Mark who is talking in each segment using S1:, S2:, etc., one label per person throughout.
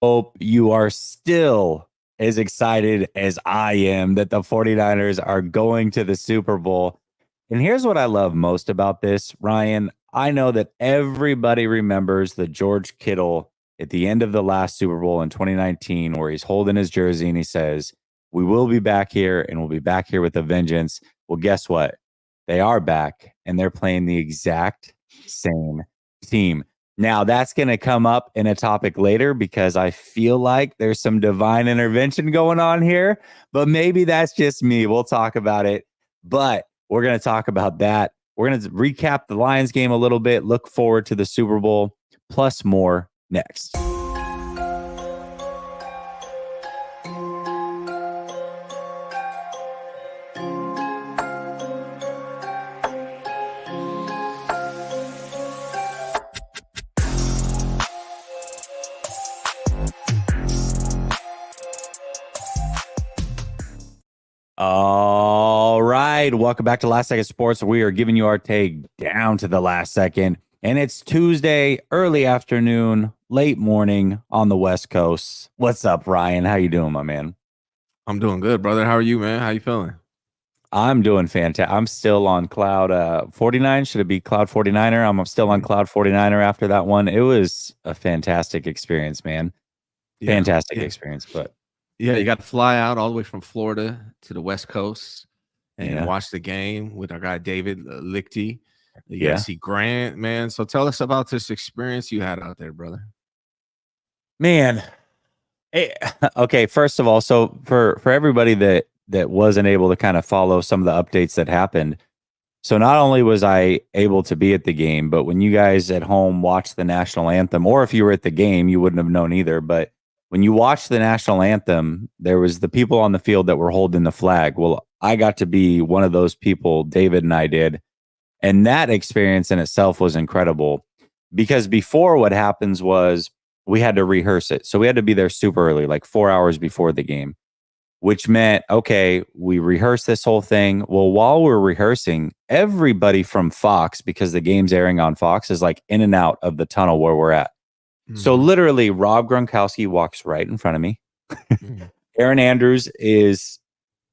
S1: Hope you are still as excited as I am that the 49ers are going to the Super Bowl. And here's what I love most about this, Ryan. I know that everybody remembers the George Kittle at the end of the last Super Bowl in 2019, where he's holding his jersey and he says, "We will be back here and we'll be back here with a vengeance." Well, guess what? They are back and they're playing the exact same team. Now, that's going to come up in a topic later because I feel like there's some divine intervention going on here, but maybe that's just me. We'll talk about it, but we're going to talk about that. We're going to recap the Lions game a little bit, look forward to the Super Bowl, plus more next. All right. Welcome back to Last Second Sports. We are giving you our take down to the last second. And it's Tuesday, early afternoon, late morning on the West Coast. What's up, Ryan? How you doing, my man?
S2: I'm doing good, brother. How are you, man? How you feeling?
S1: I'm doing fantastic. I'm still on cloud 49. Should it be cloud 49er? I'm still on cloud 49er after that one. It was a fantastic experience, man.
S2: Yeah,
S1: Fantastic
S2: yeah,
S1: experience. But
S2: yeah. You got to fly out all the way from Florida to the West Coast and
S1: yeah,
S2: watch the game with our guy David Lichty. You got to
S1: yeah.
S2: see Grant, man. So tell us about this experience you had out there, brother.
S1: Man, okay, first of all, so for everybody that wasn't able to kind of follow some of the updates that happened, so not only was I able to be at the game, but when you guys at home watched the national anthem, or if you were at the game, you wouldn't have known either. But when you watched the national anthem, there was the people on the field that were holding the flag. Well, I got to be one of those people. David and I did, and that experience in itself was incredible because before what happens was we had to rehearse it. So we had to be there super early, like 4 hours before the game, which meant, okay, we rehearsed this whole thing. Well, while we're rehearsing, everybody from Fox, because the game's airing on Fox, is like in and out of the tunnel where we're at. So
S2: Mm-hmm.
S1: literally, Rob Gronkowski walks right in front of me.
S2: Mm-hmm.
S1: Aaron Andrews is,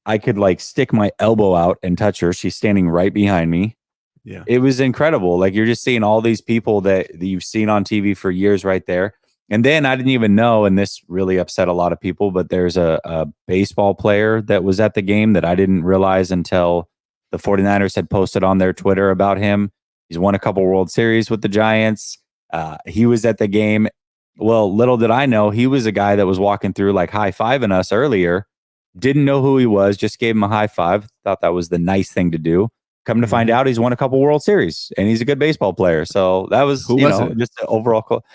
S1: I could like stick my elbow out and touch her. She's standing right behind me.
S2: Yeah.
S1: It was incredible. Like you're just seeing all these people that you've seen on TV for years right there. And then I didn't even know, and this really upset a lot of people, but there's a baseball player that was at the game that I didn't realize until the 49ers had posted on their Twitter about him. He's won a couple World Series with the Giants. He was at the game. Well, little did I know, he was a guy that was walking through like high-fiving us earlier. Didn't know who he was, just gave him a high five. Thought that was the nice thing to do. Come to find
S2: Mm-hmm.
S1: out, he's won a couple World Series and he's a good baseball player. So that was,
S2: Who was it?
S1: just an overall cool.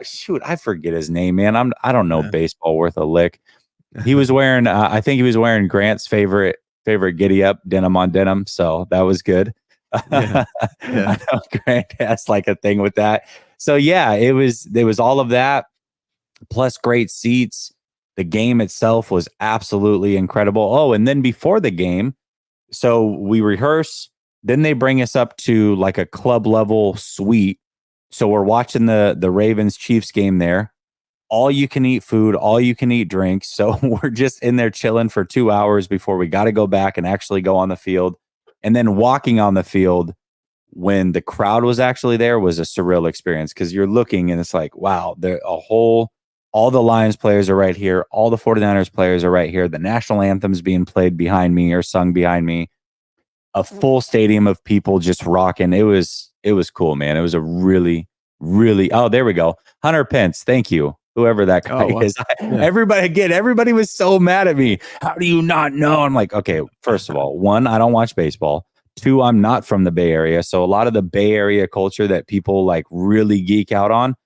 S1: Shoot, I forget his name, man. I don't know
S2: Yeah.
S1: baseball worth a lick. He was wearing, I think he was wearing Grant's favorite giddy up denim on denim. So that was good.
S2: Yeah.
S1: I
S2: Yeah.
S1: know Grant has like a thing with that. So yeah, it was all of that plus great seats. The game itself was absolutely incredible. Oh, and then before the game, so we rehearse, then they bring us up to like a club level suite. So we're watching the Ravens Chiefs game there. All you can eat food, all you can eat drinks. So we're just in there chilling for 2 hours before we got to go back and actually go on the field. And then walking on the field when the crowd was actually there was a surreal experience because you're looking and it's like, wow, all the Lions players are right here. All the 49ers players are right here. The national anthem's being played behind me or sung behind me. A full stadium of people just rocking. It was cool, man. It was a really, really, oh, there we go. Hunter Pence. Thank you. Whoever that
S2: Oh,
S1: guy
S2: well.
S1: is.
S2: Yeah.
S1: Everybody was so mad at me. How do you not know? I'm like, okay, first of all, one, I don't watch baseball. Two, I'm not from the Bay Area. So a lot of the Bay Area culture that people like really geek out on,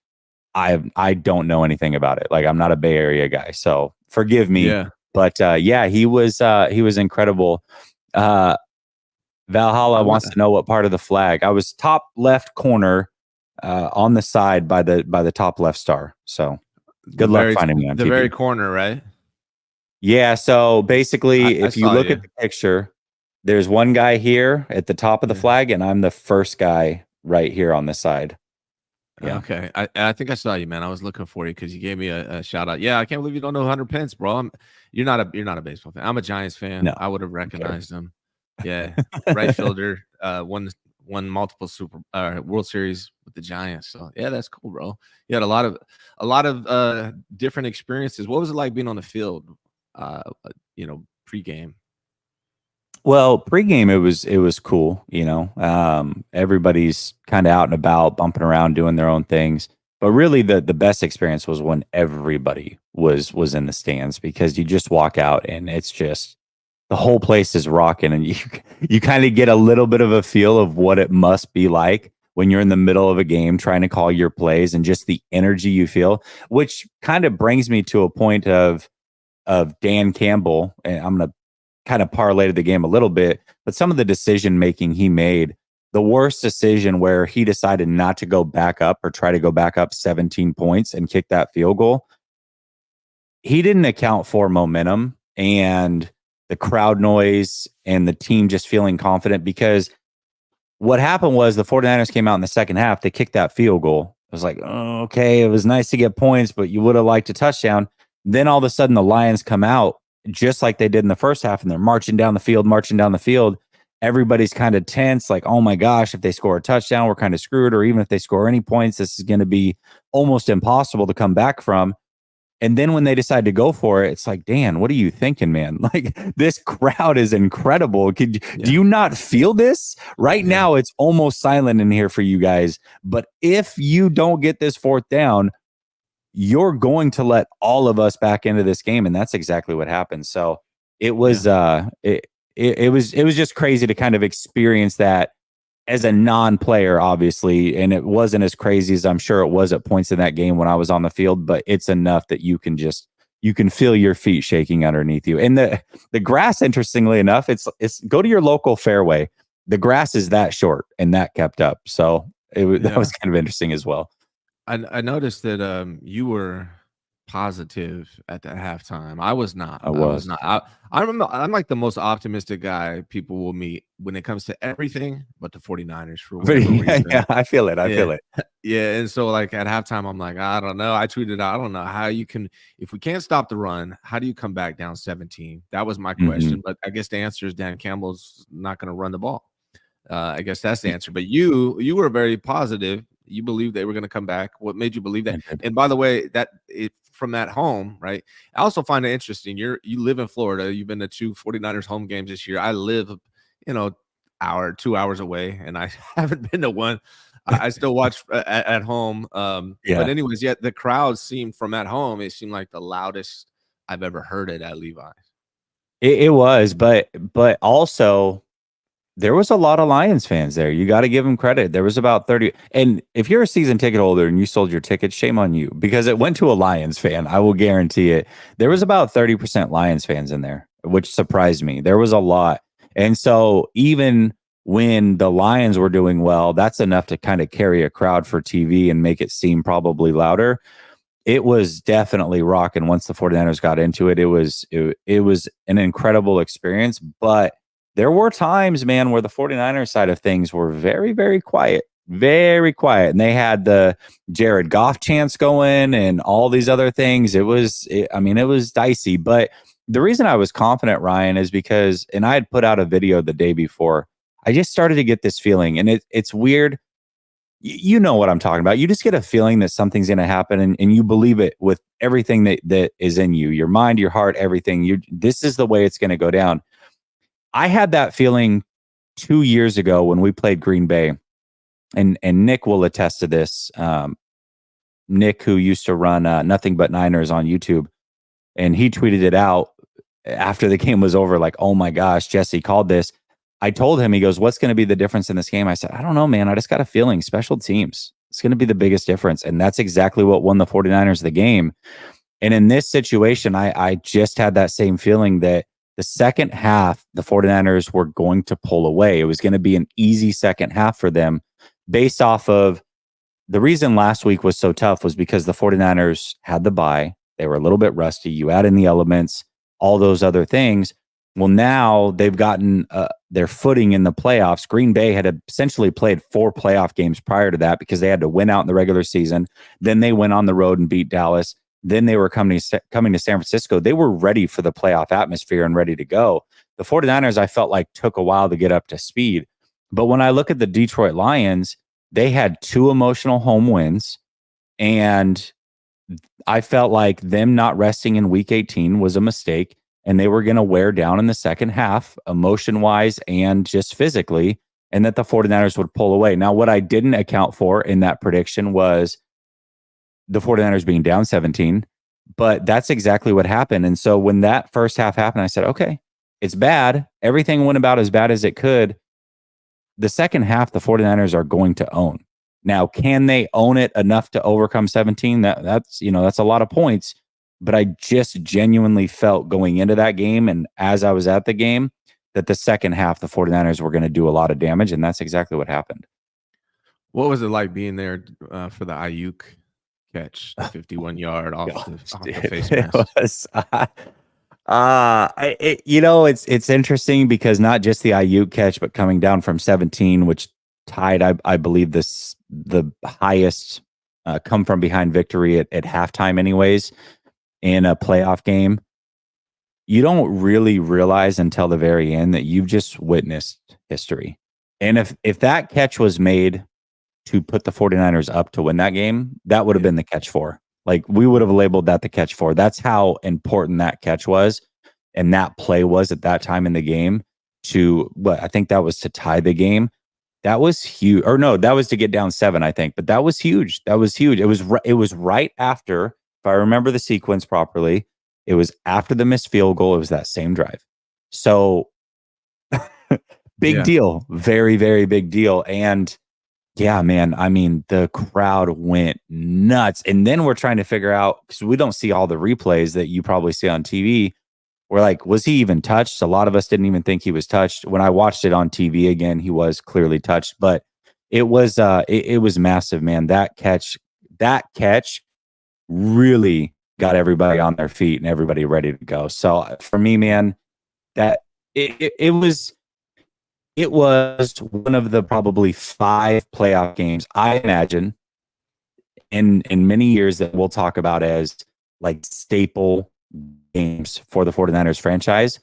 S1: I don't know anything about it. Like I'm not a Bay Area guy. So forgive me.
S2: Yeah.
S1: But yeah, he was incredible. Uh Valhalla
S2: I went.
S1: wants to know what part of the flag. I was top left corner on the side by the top left star. So
S2: The
S1: good luck
S2: very
S1: finding me on
S2: the very
S1: TV.
S2: corner, right?
S1: Yeah, so basically
S2: I
S1: if you
S2: saw
S1: look
S2: you.
S1: at the picture, there's one guy here at the top of the
S2: Yeah.
S1: flag and I'm the first guy right here on the side. Yeah.
S2: Okay, I think I saw you, man. I was looking for you because you gave me a shout out. Yeah, I can't believe you don't know 100 Pence, bro. You're not a baseball fan. I'm a Giants fan.
S1: No.
S2: I would have
S1: Okay.
S2: recognized him. Yeah, right fielder. Won multiple Super World Series with the Giants. So yeah, that's cool, bro. You had a lot of different experiences. What was it like being on the field? Pregame.
S1: Well, pregame it was cool, everybody's kind of out and about, bumping around, doing their own things. But really, the best experience was when everybody was in the stands, because you just walk out and it's just the whole place is rocking, and you kind of get a little bit of a feel of what it must be like when you're in the middle of a game trying to call your plays, and just the energy you feel, which kind of brings me to a point of Dan Campbell, and I'm going to kind of parlay the game a little bit, but some of the decision making he made, the worst decision where he decided not to go back up or try to go back up 17 points and kick that field goal. He didn't account for momentum and the crowd noise and the team just feeling confident, because what happened was the 49ers came out in the second half. They kicked that field goal. It was like, oh, okay, it was nice to get points, but you would have liked a touchdown. Then all of a sudden the Lions come out just like they did in the first half, and they're marching down the field, marching down the field. Everybody's kind of tense, like, oh my gosh, if they score a touchdown, we're kind of screwed. Or even if they score any points, this is going to be almost impossible to come back from. And then when they decide to go for it, it's like, Dan, what are you thinking, man? Like, this crowd is incredible. Do you not feel this? Right now, it's almost silent in here for you guys. But if you don't get this fourth down, you're going to let all of us back into this game. And that's exactly what happened. So it was it was just crazy to kind of experience that as a non-player, obviously, and it wasn't as crazy as I'm sure it was at points in that game when I was on the field, but it's enough that you can feel your feet shaking underneath you. And the grass, interestingly enough, it's go to your local fairway. The grass is that short and that kept up. So that was kind of interesting as well.
S2: I noticed that you were positive at that halftime. I was not.
S1: I was
S2: not. I'm like the most optimistic guy people will meet when it comes to everything but the 49ers for whatever reason.
S1: Yeah, I feel it. I feel it.
S2: Yeah, and so like at halftime, I'm like, I don't know. I tweeted out, I don't know how you can, if we can't stop the run, how do you come back down 17? That was my question. But I guess the answer is Dan Campbell's not going to run the ball. I guess that's the answer. But you were very positive. You believed they were going to come back. What made you believe that? And by the way, from that home, right? I also find it interesting. You live in Florida. You've been to 2 49ers home games this year. I live, 2 hours away, and I haven't been to one. I still watch at home. But anyways, the crowd seemed from at home, it seemed like the loudest I've ever heard it at Levi's.
S1: It was, but also there was a lot of Lions fans there. You got to give them credit. There was about 30. And if you're a season ticket holder and you sold your ticket, shame on you, because it went to a Lions fan. I will guarantee it. There was about 30% Lions fans in there, which surprised me. There was a lot. And so even when the Lions were doing well, that's enough to kind of carry a crowd for TV and make it seem probably louder. It was definitely rocking once the 49ers got into it. It was an incredible experience, but there were times, man, where the 49ers side of things were very, very quiet, very quiet. And they had the Jared Goff chants going and all these other things. It was dicey. But the reason I was confident, Ryan, is because, and I had put out a video the day before, I just started to get this feeling. And it's weird. You know what I'm talking about. You just get a feeling that something's going to happen, and you believe it with everything that is in you, your mind, your heart, everything. This is the way it's going to go down. I had that feeling 2 years ago when we played Green Bay, and Nick will attest to this. Nick, who used to run Nothing But Niners on YouTube, and he tweeted it out after the game was over, like, oh my gosh, Jesse called this. I told him, he goes, what's going to be the difference in this game? I said, I don't know, man. I just got a feeling special teams. It's going to be the biggest difference. And that's exactly what won the 49ers the game. And in this situation, I just had that same feeling that the second half, the 49ers were going to pull away. It was going to be an easy second half for them, based off of the reason last week was so tough was because the 49ers had the bye. They were a little bit rusty. You add in the elements, all those other things. Well, now they've gotten their footing in the playoffs. Green Bay had essentially played 4 playoff games prior to that because they had to win out in the regular season. Then they went on the road and beat Dallas. Then they were coming to San Francisco. They were ready for the playoff atmosphere and ready to go. The 49ers, I felt like, took a while to get up to speed. But when I look at the Detroit Lions, they had 2 emotional home wins. And I felt like them not resting in week 18 was a mistake. And they were going to wear down in the second half, emotion-wise and just physically, and that the 49ers would pull away. Now, what I didn't account for in that prediction was the 49ers being down 17, but that's exactly what happened. And so when that first half happened, I said, okay, it's bad. Everything went about as bad as it could. The second half, the 49ers are going to own. Now, can they own it enough to overcome 17? That's a lot of points, but I just genuinely felt going into that game and as I was at the game that the second half, the 49ers were going to do a lot of damage, and that's exactly what happened.
S2: What was it like being there for the Ayuk catch, the 51-yard off the face mask?
S1: It's interesting because not just the Ayuk catch, but coming down from 17, which tied, I believe, the highest come from behind victory at halftime, anyways, in a playoff game. You don't really realize until the very end that you've just witnessed history. And if that catch was made to put the 49ers up to win that game, that would have been the catch 4. Like, we would have labeled that the catch 4. That's how important that catch was. And that play was at that time in the game I think that was to tie the game. That was huge. Or no, that was to get down 7, I think. But that was huge. That was huge. It was right after, if I remember the sequence properly, it was after the missed field goal. It was that same drive. So big deal. Very, very big deal. And yeah, man, I mean, the crowd went nuts. And then we're trying to figure out, because we don't see all the replays that you probably see on TV. We're like, was he even touched? A lot of us didn't even think he was touched. When I watched it on TV again, he was clearly touched, but it was massive, man. That catch really got everybody on their feet and everybody ready to go. So for me, man, that it was one of the probably 5 playoff games, I imagine, in many years that we'll talk about as like staple games for the 49ers franchise.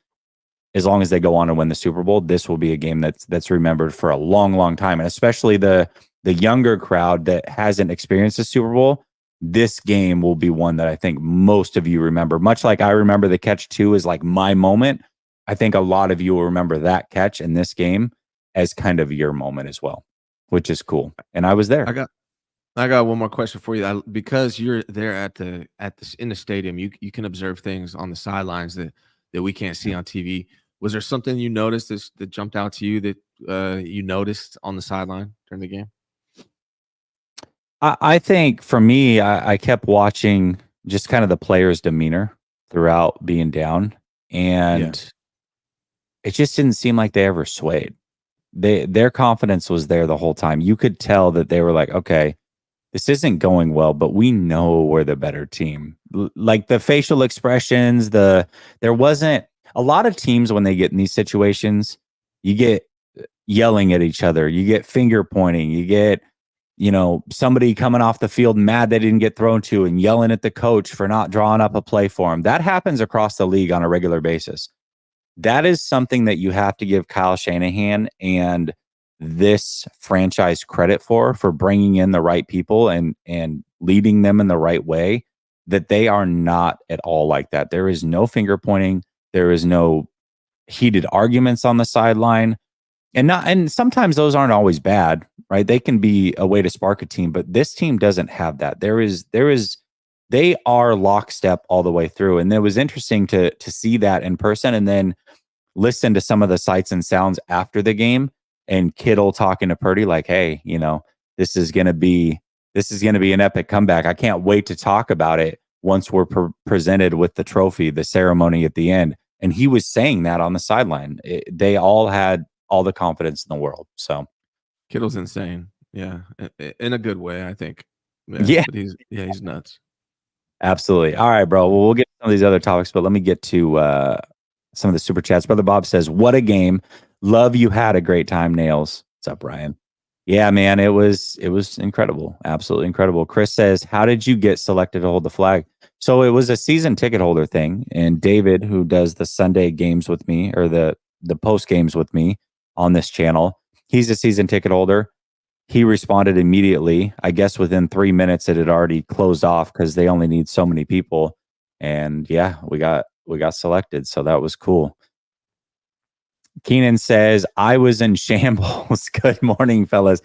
S1: As long as they go on and win the Super Bowl, this will be a game that's remembered for a long, long time. And especially the younger crowd that hasn't experienced the Super Bowl, this game will be one that I think most of you remember. Much like I remember the catch 2 as like my moment, I think a lot of you will remember that catch in this game as kind of your moment as well, which is cool. And I was there.
S2: I got one more question for you. Because you're there in the stadium, you can observe things on the sidelines that we can't see on TV. Was there something you noticed that jumped out to you that you noticed on the sideline during the game?
S1: I think for me, I kept watching just kind of the players' demeanor throughout being down, and it just didn't seem like they ever swayed. Their confidence was there the whole time. You could tell that they were like, okay, this isn't going well, but we know we're the better team. Like the facial expressions, there wasn't a lot of teams when they get in these situations, you get yelling at each other, you get finger pointing, you get, somebody coming off the field mad they didn't get thrown to and yelling at the coach for not drawing up a play for him. That happens across the league on a regular basis. That is something that you have to give Kyle Shanahan and this franchise credit for bringing in the right people and leading them in the right way, that they are not at all like that. There is no finger pointing. There is no heated arguments on the sideline. And sometimes those aren't always bad, right? They can be a way to spark a team, but this team doesn't have that. They are lockstep all the way through. And it was interesting to see that in person and then listen to some of the sights and sounds after the game and Kittle talking to Purdy like, hey, this is going to be an epic comeback. I can't wait to talk about it once we're presented with the trophy, the ceremony at the end. And he was saying that on the sideline. They all had all the confidence in the world. So
S2: Kittle's insane. Yeah. In a good way, I think.
S1: Yeah.
S2: But he's nuts.
S1: Absolutely. All right, bro. Well, we'll get to some of these other topics, but let me get to some of the super chats. Brother Bob says, what a game. Love you had a great time, Nails. What's up, Ryan? Yeah, man, it was incredible. Absolutely incredible. Chris says, "How did you get selected to hold the flag?" So it was a season ticket holder thing, and David, who does the Sunday games with me or the post games with me on this channel, he's a season ticket holder. He responded immediately. I guess within 3 minutes it had already closed off because they only need so many people. And yeah, we got selected. So that was cool. Keenan says, I was in shambles. Good morning, fellas.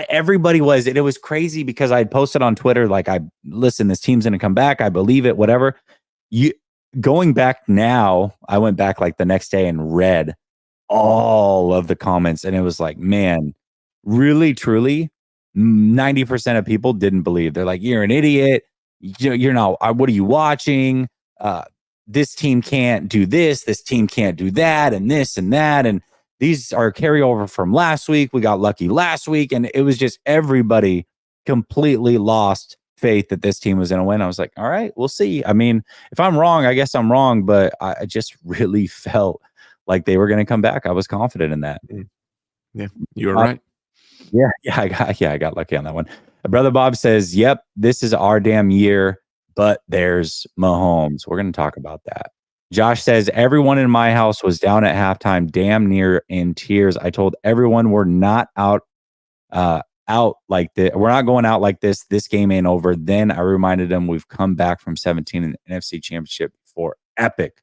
S1: Everybody was, and it was crazy because I had posted on Twitter, like, listen, this team's gonna come back. I believe it, whatever. You going back now, I went back like the next day and read all of the comments, and it was like, man, really, truly, 90% of people didn't believe. They're like, you're an idiot. You're not, what are you watching? This team can't do this team can't do that, and this and that. And these are carryover from last week. We got lucky last week. And it was just everybody completely lost faith that this team was going to win. I was like, all right, we'll see. I mean, if I'm wrong, I guess I'm wrong, but I just really felt like they were going to come back. I was confident in that.
S2: Yeah, you were right.
S1: Yeah, I got lucky on that one. Brother Bob says, "Yep, this is our damn year, but there's Mahomes." We're going to talk about that. Josh says, "Everyone in my house was down at halftime, damn near in tears. I told everyone we're not out like this. We're not going out like this. This game ain't over." Then I reminded them we've come back from 17 in the NFC Championship for epic.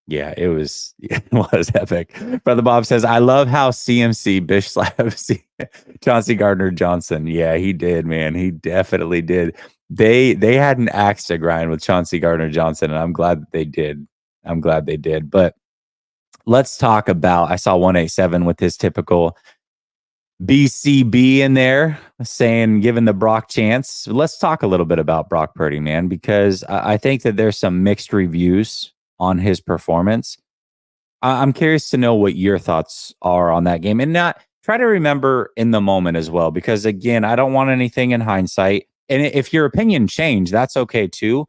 S1: Yeah, it was epic. Brother Bob says, "I love how CMC Bish slaps Chauncey Gardner-Johnson." Yeah, he did, man. He definitely did. They had an axe to grind with Chauncey Gardner-Johnson, and I'm glad that they did. I'm glad they did. But let's talk about, I saw 187 with his typical BCB in there saying, giving the Brock chance. Let's talk a little bit about Brock Purdy, man, because I think that there's some mixed reviews on his performance. I'm curious to know what your thoughts are on that game, and not try to remember in the moment as well, because again, I don't want anything in hindsight. And if your opinion changed, that's okay too.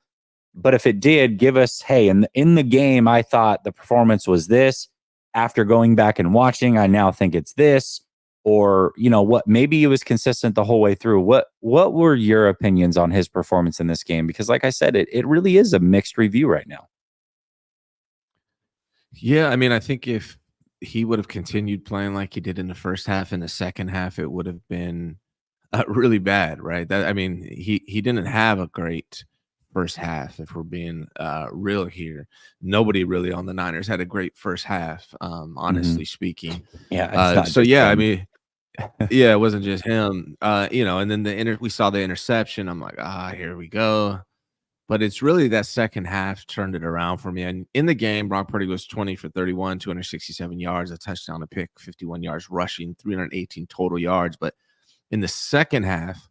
S1: But if it did, give us, hey, in the game, I thought the performance was this. After going back and watching, I now think it's this. Or, what, maybe it was consistent the whole way through. What were your opinions on his performance in this game? Because like I said, it really is a mixed review right now.
S2: Yeah, I mean, I think if he would have continued playing like he did in the first half, in the second half, it would have been really bad, right? I mean, he didn't have a great first half. If we're being real here, nobody really on the Niners had a great first half, honestly speaking.
S1: Yeah, it's not
S2: So
S1: just
S2: yeah, I
S1: him.
S2: mean, yeah, it wasn't just him. And then we saw the interception. I'm like, here we go. But it's really that second half turned it around for me. And in the game, Brock Purdy was 20 for 31, 267 yards, a touchdown, a pick, 51 yards rushing, 318 total yards. But in the second half,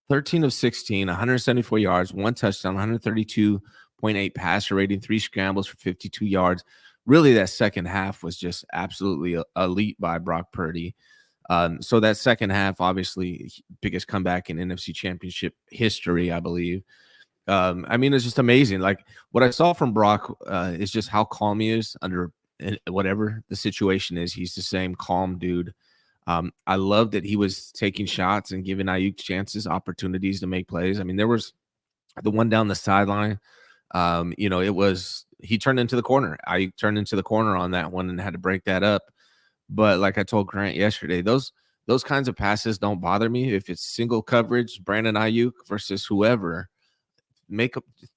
S2: 13 of 16, 174 yards, one touchdown, 132.8 passer rating, three scrambles for 52 yards. Really, that second half was just absolutely elite by Brock Purdy. So that second half, obviously, biggest comeback in NFC Championship history, I believe. I mean, it's just amazing. Like, what I saw from Brock is just how calm he is under whatever the situation is. He's the same calm dude. I love that he was taking shots and giving Ayuk chances, opportunities to make plays. I mean, there was the one down the sideline. It was, he turned into the corner. Ayuk turned into the corner on that one and had to break that up. But like I told Grant yesterday, those kinds of passes don't bother me. If it's single coverage, Brandon Ayuk versus whoever,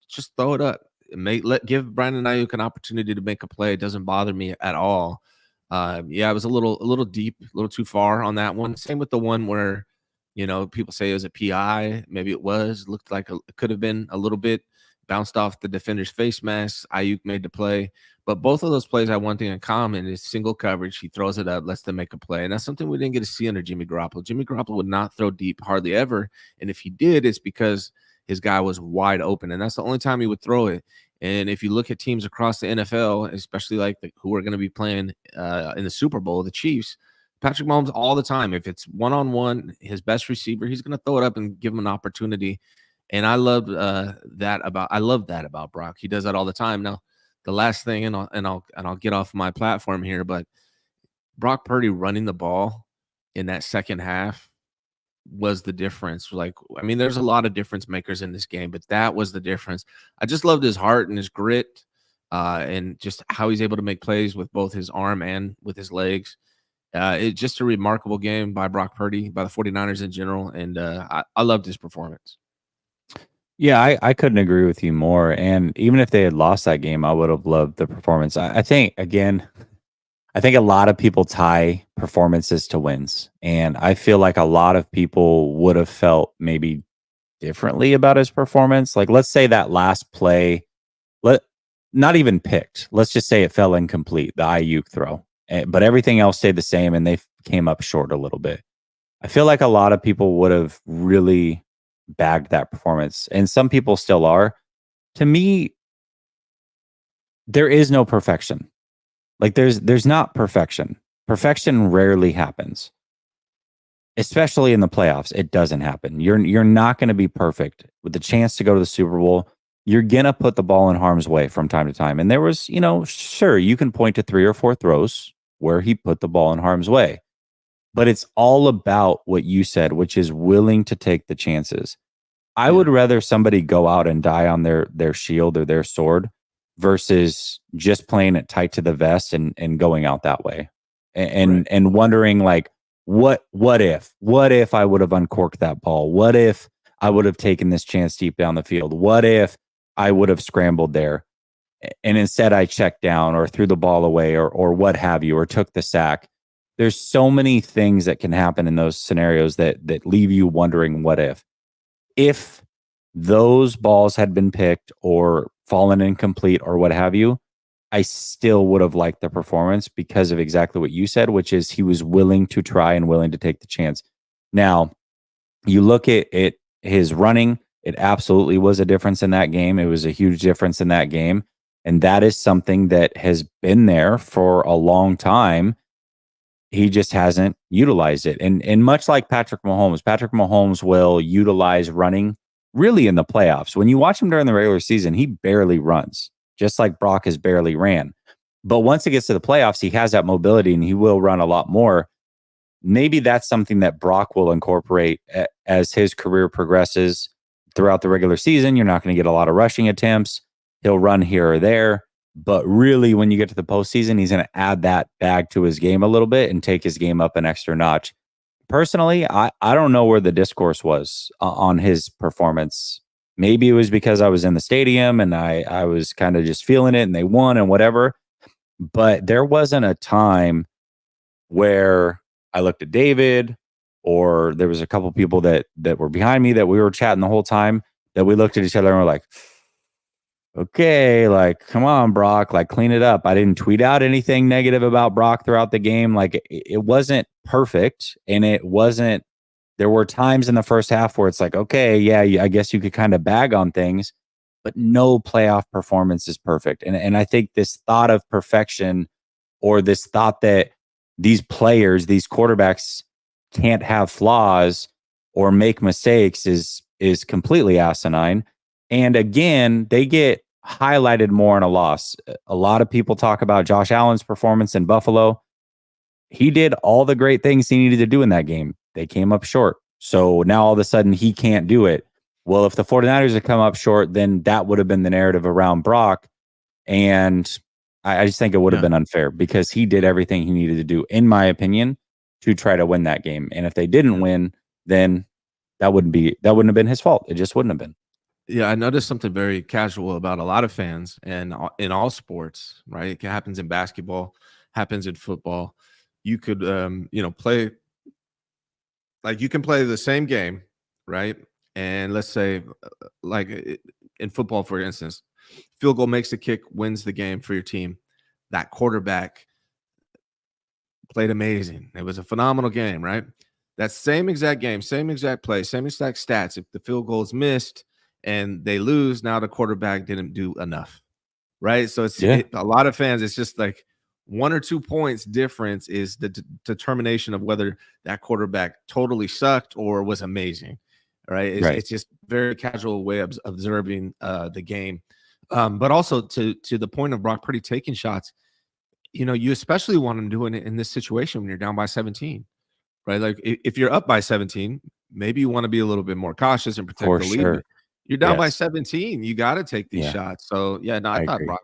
S2: just throw it up. Give Brandon Ayuk an opportunity to make a play. It doesn't bother me at all. Yeah, it was a little deep, a little too far on that one. Same with the one where, people say it was a PI. Maybe it was. Looked like it could have been a little bit. Bounced off the defender's face mask. Ayuk made the play. But both of those plays have one thing in common: is single coverage. He throws it up, lets them make a play. And that's something we didn't get to see under Jimmy Garoppolo. Jimmy Garoppolo would not throw deep hardly ever. And if he did, it's because his guy was wide open. And that's the only time he would throw it. And if you look at teams across the NFL, especially like who are going to be playing in the Super Bowl, the Chiefs, Patrick Mahomes all the time, if it's one-on-one, his best receiver, he's going to throw it up and give him an opportunity. And I love that about Brock. He does that all the time. Now, the last thing, and I'll get off my platform here, but Brock Purdy running the ball in that second half was the difference. Like, I mean, there's a lot of difference makers in this game, but that was the difference. I just loved his heart and his grit, and just how he's able to make plays with both his arm and with his legs. It's just a remarkable game by Brock Purdy, by the 49ers in general, and I loved his performance.
S1: Yeah, I couldn't agree with you more. And even if they had lost that game, I would have loved the performance. I think, again, I think a lot of people tie performances to wins. And I feel like a lot of people would have felt maybe differently about his performance. Like, let's say that last play, let not even picked. Let's just say it fell incomplete, the Ayuk throw. But everything else stayed the same and they came up short a little bit. I feel like a lot of people would have really bagged that performance, and some people still are. To me, there is no perfection. Like there's not perfection. Perfection rarely happens, especially in the playoffs. It doesn't happen. You're not going to be perfect with the chance to go to the Super Bowl. You're going to put the ball in harm's way from time to time. And there was, sure, you can point to 3 or 4 throws where he put the ball in harm's way. But it's all about what you said, which is willing to take the chances. I would rather somebody go out and die on their shield or their sword versus just playing it tight to the vest and going out that way. And wondering, like, what if I would have uncorked that ball? What if I would have taken this chance deep down the field? What if I would have scrambled there and instead I checked down or threw the ball away or what have you, or took the sack? There's so many things that can happen in those scenarios that leave you wondering what if those balls had been picked or fallen incomplete or what have you. I still would have liked the performance because of exactly what you said, which is he was willing to try and willing to take the chance. Now, you look at it, his running, it absolutely was a difference in that game. It was a huge difference in that game. And that is something that has been there for a long time. He just hasn't utilized it. And much like Patrick Mahomes will utilize running really in the playoffs. When you watch him during the regular season, he barely runs, just like Brock has barely ran. But once it gets to the playoffs, he has that mobility and he will run a lot more. Maybe that's something that Brock will incorporate as his career progresses throughout the regular season. You're not going to get a lot of rushing attempts. He'll run here or there. But really, when you get to the postseason, he's going to add that bag to his game a little bit and take his game up an extra notch. Personally, I don't know where the discourse was on his performance. Maybe it was because I was in the stadium and I was kind of just feeling it and they won and whatever. But there wasn't a time where I looked at David, or there was a couple people that were behind me that we were chatting the whole time, that we looked at each other and were like, okay, like, come on, Brock, like, clean it up. I didn't tweet out anything negative about Brock throughout the game. Like, it wasn't perfect, and there were times in the first half where it's like, okay, yeah, I guess you could kind of bag on things, but no playoff performance is perfect. And I think this thought of perfection, or this thought that these players, these quarterbacks can't have flaws or make mistakes is completely asinine. And again, they get highlighted more in a loss. A lot of people talk about Josh Allen's performance in Buffalo. He did all the great things he needed to do in that game. They came up short. So now all of a sudden he can't do it. Well, if the 49ers had come up short, then that would have been the narrative around Brock. And I just think it would have been unfair because he did everything he needed to do, in my opinion, to try to win that game. And if they didn't win, then that wouldn't have been his fault. It just wouldn't have been.
S2: Yeah, I noticed something very casual about a lot of fans and in all sports, right? It happens in basketball, happens in football. You could, play, like, you can play the same game, right? And let's say, in football, for instance, field goal makes the kick, wins the game for your team. That quarterback played amazing. It was a phenomenal game, right? That same exact game, same exact play, same exact stats. If the field goal is missed and they lose, now the quarterback didn't do enough, right? So a lot of fans, it's just like 1 or 2 points difference is the determination of whether that quarterback totally sucked or was amazing, right? It's just very casual way of observing the game. But also to the point of Brock Purdy taking shots, you especially want him doing it in this situation when you're down by 17, right? Like if you're up by 17, maybe you want to be a little bit more cautious and protect
S1: For
S2: the lead.
S1: sure.
S2: But you're down by
S1: Yes.
S2: 17. You got to take these
S1: Yeah,
S2: shots. So yeah, no, I
S1: I
S2: thought
S1: agree.
S2: Brock.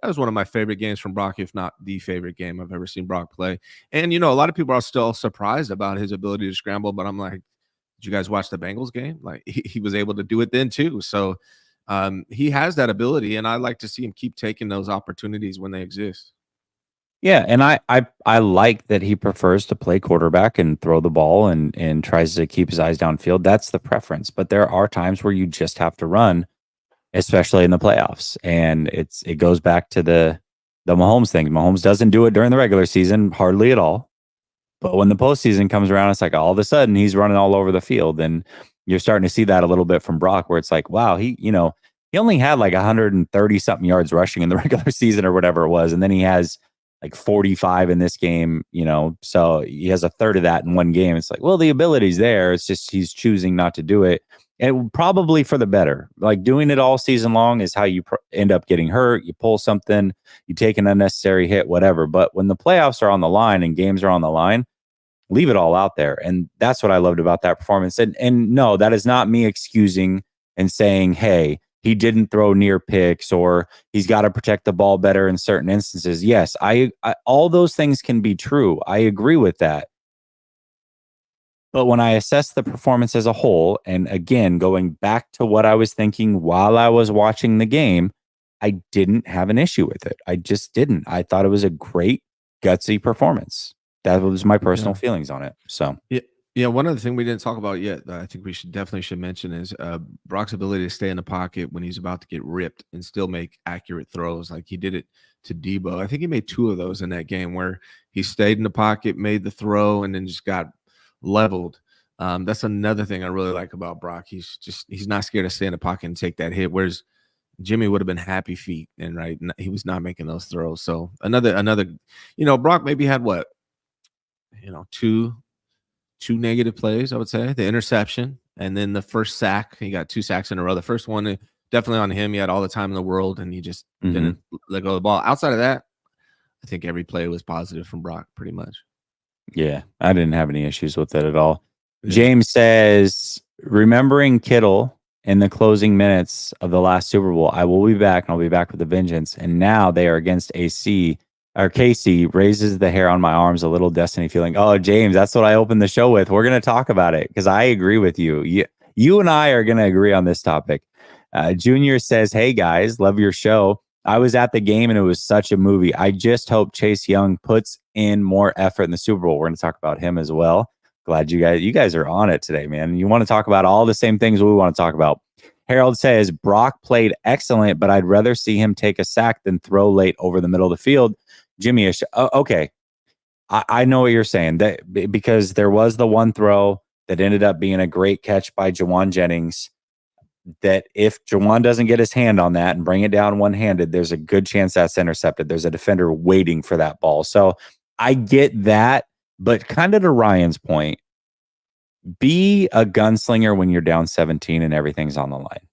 S2: That was one of my favorite games from Brock, if not the favorite game I've ever seen Brock play. And a lot of people are still surprised about his ability to scramble, but I'm like, did you guys watch the Bengals game? Like he was able to do it then too. So he has that ability, and I like to see him keep taking those opportunities when they exist.
S1: Yeah, and I like that he prefers to play quarterback and throw the ball and tries to keep his eyes downfield. That's the preference. But there are times where you just have to run, especially in the playoffs. And it goes back to the Mahomes thing. Mahomes doesn't do it during the regular season hardly at all. But when the postseason comes around, it's like all of a sudden he's running all over the field. And you're starting to see that a little bit from Brock, where it's like, wow, he only had like 130 something yards rushing in the regular season or whatever it was. And then he has like 45 in this game, so he has a third of that in one game. It's like, well, the ability's there. It's just he's choosing not to do it. And probably for the better. Like doing it all season long is how you end up getting hurt. You pull something, you take an unnecessary hit, whatever. But when the playoffs are on the line and games are on the line, leave it all out there. And that's what I loved about that performance. And no, that is not me excusing and saying, hey, he didn't throw near picks or he's got to protect the ball better in certain instances. Yes, I all those things can be true. I agree with that. But when I assess the performance as a whole, and again, going back to what I was thinking while I was watching the game, I didn't have an issue with it. I just didn't. I thought it was a great, gutsy performance. That was my personal
S2: Yeah.
S1: feelings on it. So,
S2: Yeah. Yeah, one other thing we didn't talk about yet that I think we should mention is Brock's ability to stay in the pocket when he's about to get ripped and still make accurate throws. Like he did it to Debo. I think he made 2 of those in that game where he stayed in the pocket, made the throw, and then just got leveled. That's another thing I really like about Brock. He's not scared to stay in the pocket and take that hit. Whereas Jimmy would have been happy feet, and he was not making those throws. So another, Brock maybe had what, two negative plays, I would say. The interception and then the first sack. He got 2 sacks in a row. The first one, definitely on him. He had all the time in the world, and he just didn't let go of the ball. Outside of that, I think every play was positive from Brock, pretty much.
S1: yeah, I didn't have any issues with it at all.
S2: Yeah.
S1: James says, remembering Kittle in the closing minutes of the last Super Bowl, I will be back and I'll be back with a vengeance. And now they are against KC raises the hair on my arms, a little destiny feeling. Oh, James, that's what I opened the show with. We're going to talk about it because I agree with you. You and I are going to agree on this topic. Junior says, hey guys, love your show. I was at the game and it was such a movie. I just hope Chase Young puts in more effort in the Super Bowl. We're going to talk about him as well. Glad you guys are on it today, man. You want to talk about all the same things we want to talk about. Harold says Brock played excellent, but I'd rather see him take a sack than throw late over the middle of the field. Jimmy, okay. I know what you're saying, that because there was the one throw that ended up being a great catch by Jawan Jennings, that if Jawan doesn't get his hand on that and bring it down one-handed, there's a good chance that's intercepted. There's a defender waiting for that ball. So I get that, but kind of to Ryan's point, be a gunslinger when you're down 17 and everything's on the line.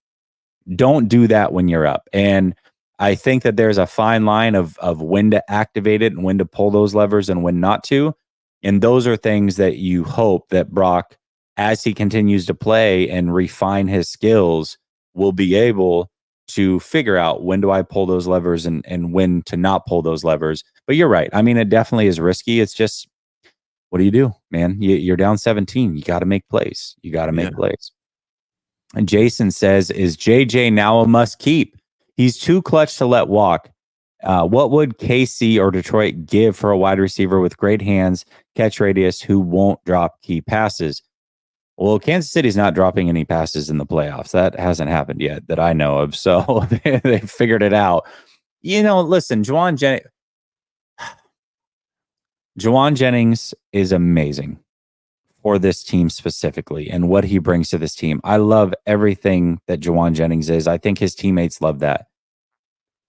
S1: Don't do that when you're up. And I think that there's a fine line of when to activate it and when to pull those levers and when not to. And those are things that you hope that Brock, as he continues to play and refine his skills, will be able to figure out when do I pull those levers and when to not pull those levers. But you're right. I mean, it definitely is risky. It's just, what do, man? You're down 17. You got to make plays. You got to make plays. And Jason says, is JJ now a must keep? He's too clutch to let walk. What would KC or Detroit give for a wide receiver with great hands, catch radius, who won't drop key passes? Well, Kansas City's not dropping any passes in the playoffs. That hasn't happened yet that I know of. So they figured it out. Listen, Juwan Jennings is amazing for this team specifically and what he brings to this team. I love everything that Juwan Jennings is. I think his teammates love that.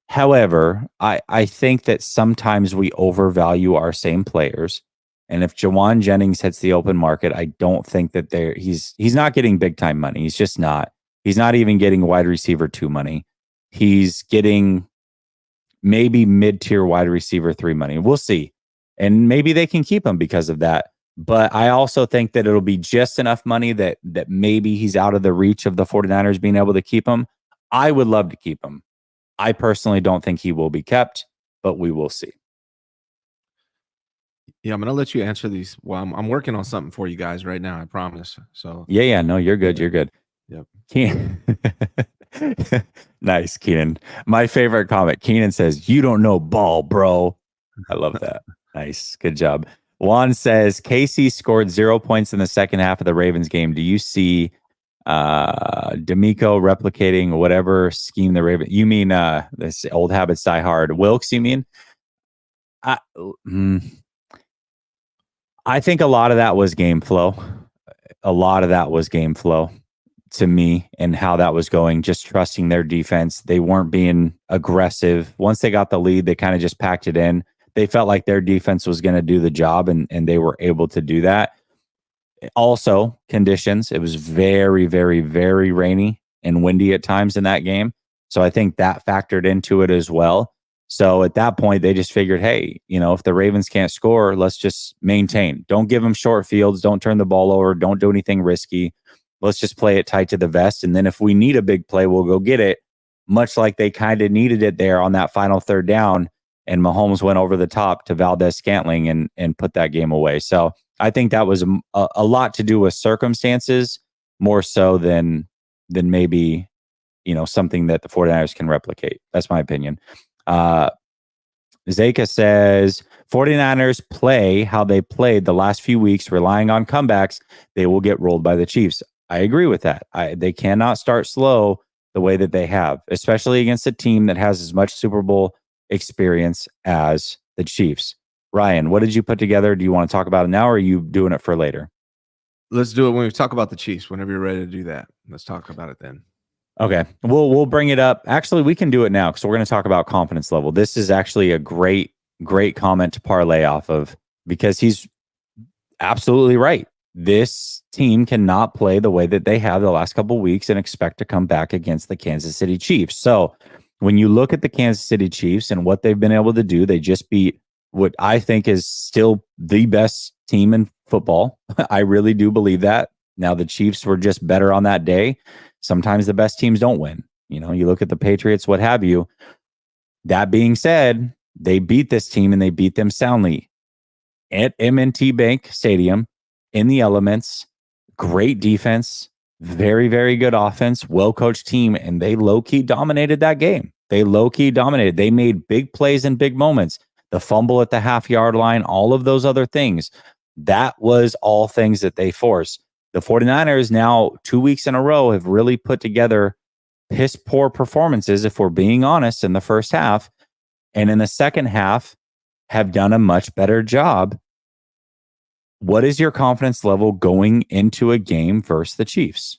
S1: However, I think that sometimes we overvalue our same players. And if Juwan Jennings hits the open market, I don't think that he's not getting big time money. He's just not. He's not even getting wide receiver 2 money. He's getting maybe mid-tier wide receiver 3 money. We'll see. And maybe they can keep him because of that. But I also think that it'll be just enough money that maybe he's out of the reach of the 49ers being able to keep him. I would love to keep him. I personally don't think he will be kept, but we will see.
S2: Yeah, I'm gonna let you answer these. Well, I'm working on something for you guys right now. I promise. So
S1: Yeah. No, you're good. You're good.
S2: Yep.
S1: Keenan. Nice, Keenan. My favorite comment. Keenan says, "You don't know ball, bro." I love that. Nice. Good job. Juan says, "KC scored 0 points in the second half of the Ravens game. Do you see D'Amico replicating whatever scheme the Ravens? You mean this old habits die hard? Wilkes, you mean?" I think a lot of that was game flow. To me, and how that was going, just trusting their defense. They weren't being aggressive. Once they got the lead, they kind of just packed it in. They felt like their defense was going to do the job, and they were able to do that. Also, conditions. It was very, very, very rainy and windy at times in that game. So I think that factored into it as well. So at that point, they just figured, hey, if the Ravens can't score, let's just maintain. Don't give them short fields. Don't turn the ball over. Don't do anything risky. Let's just play it tight to the vest. And then if we need a big play, we'll go get it, much like they kind of needed it there on that final third down. And Mahomes went over the top to Valdez-Scantling and put that game away. So I think that was a lot to do with circumstances more so than maybe, something that the 49ers can replicate. That's my opinion. Zeka says 49ers play how they played the last few weeks, relying on comebacks. They will get rolled by the Chiefs. I agree with that. They cannot start slow the way that they have, especially against a team that has as much Super Bowl experience as the Chiefs. Ryan, what did you put together? Do you want to talk about it now, or are you doing it for later?
S2: Let's do it when we talk about the Chiefs. Whenever you're ready to do that, let's talk about it then.
S1: Okay, we'll bring it up. Actually, we can do it now because we're going to talk about confidence level. This is actually a great comment to parlay off of, because he's absolutely right. This team cannot play the way that they have the last couple of weeks and expect to come back against the Kansas City Chiefs. So when you look at the Kansas City Chiefs and what they've been able to do, they just beat what I think is still the best team in football. I really do believe that. Now, the Chiefs were just better on that day. Sometimes the best teams don't win. You look at the Patriots, what have you. That being said, they beat this team, and they beat them soundly at M&T Bank Stadium in the elements. Great defense, very, very good offense, well-coached team, and they low-key dominated that game. They made big plays in big moments. The fumble at the half-yard line, all of those other things. That was all things that they forced. The 49ers now 2 weeks in a row have really put together piss-poor performances, if we're being honest, in the first half. And in the second half, have done a much better job. What is your confidence level going into a game versus the Chiefs?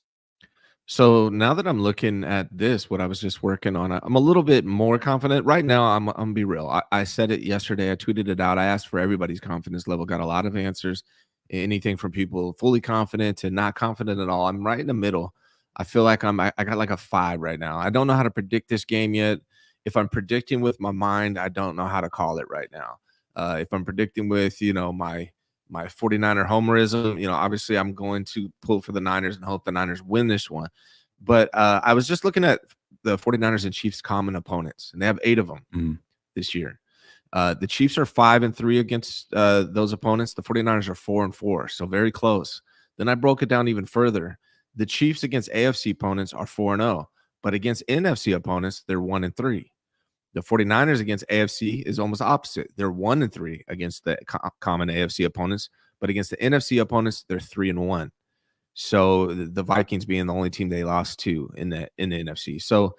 S2: So now that I'm looking at this, what I was just working on, I'm a little bit more confident right now. I'm gonna be real. I said it yesterday. I tweeted it out. I asked for everybody's confidence level. Got a lot of answers. Anything from people fully confident to not confident at all. I'm right in the middle. I feel like I got like a 5 right now. I don't know how to predict this game yet. If I'm predicting with my mind, I don't know how to call it right now. If I'm predicting with my 49er homerism, obviously I'm going to pull for the Niners and hope the Niners win this one. But I was just looking at the 49ers and Chiefs common opponents, and they have 8 of them this year. The Chiefs are 5-3 against those opponents. The 49ers are 4-4, so very close. Then I broke it down even further. The Chiefs against AFC opponents are 4-0, but against NFC opponents, they're 1-3. The 49ers against AFC is almost opposite. They're 1-3 against the common AFC opponents, but against the NFC opponents, they're 3-1. So the Vikings being the only team they lost to in the NFC. So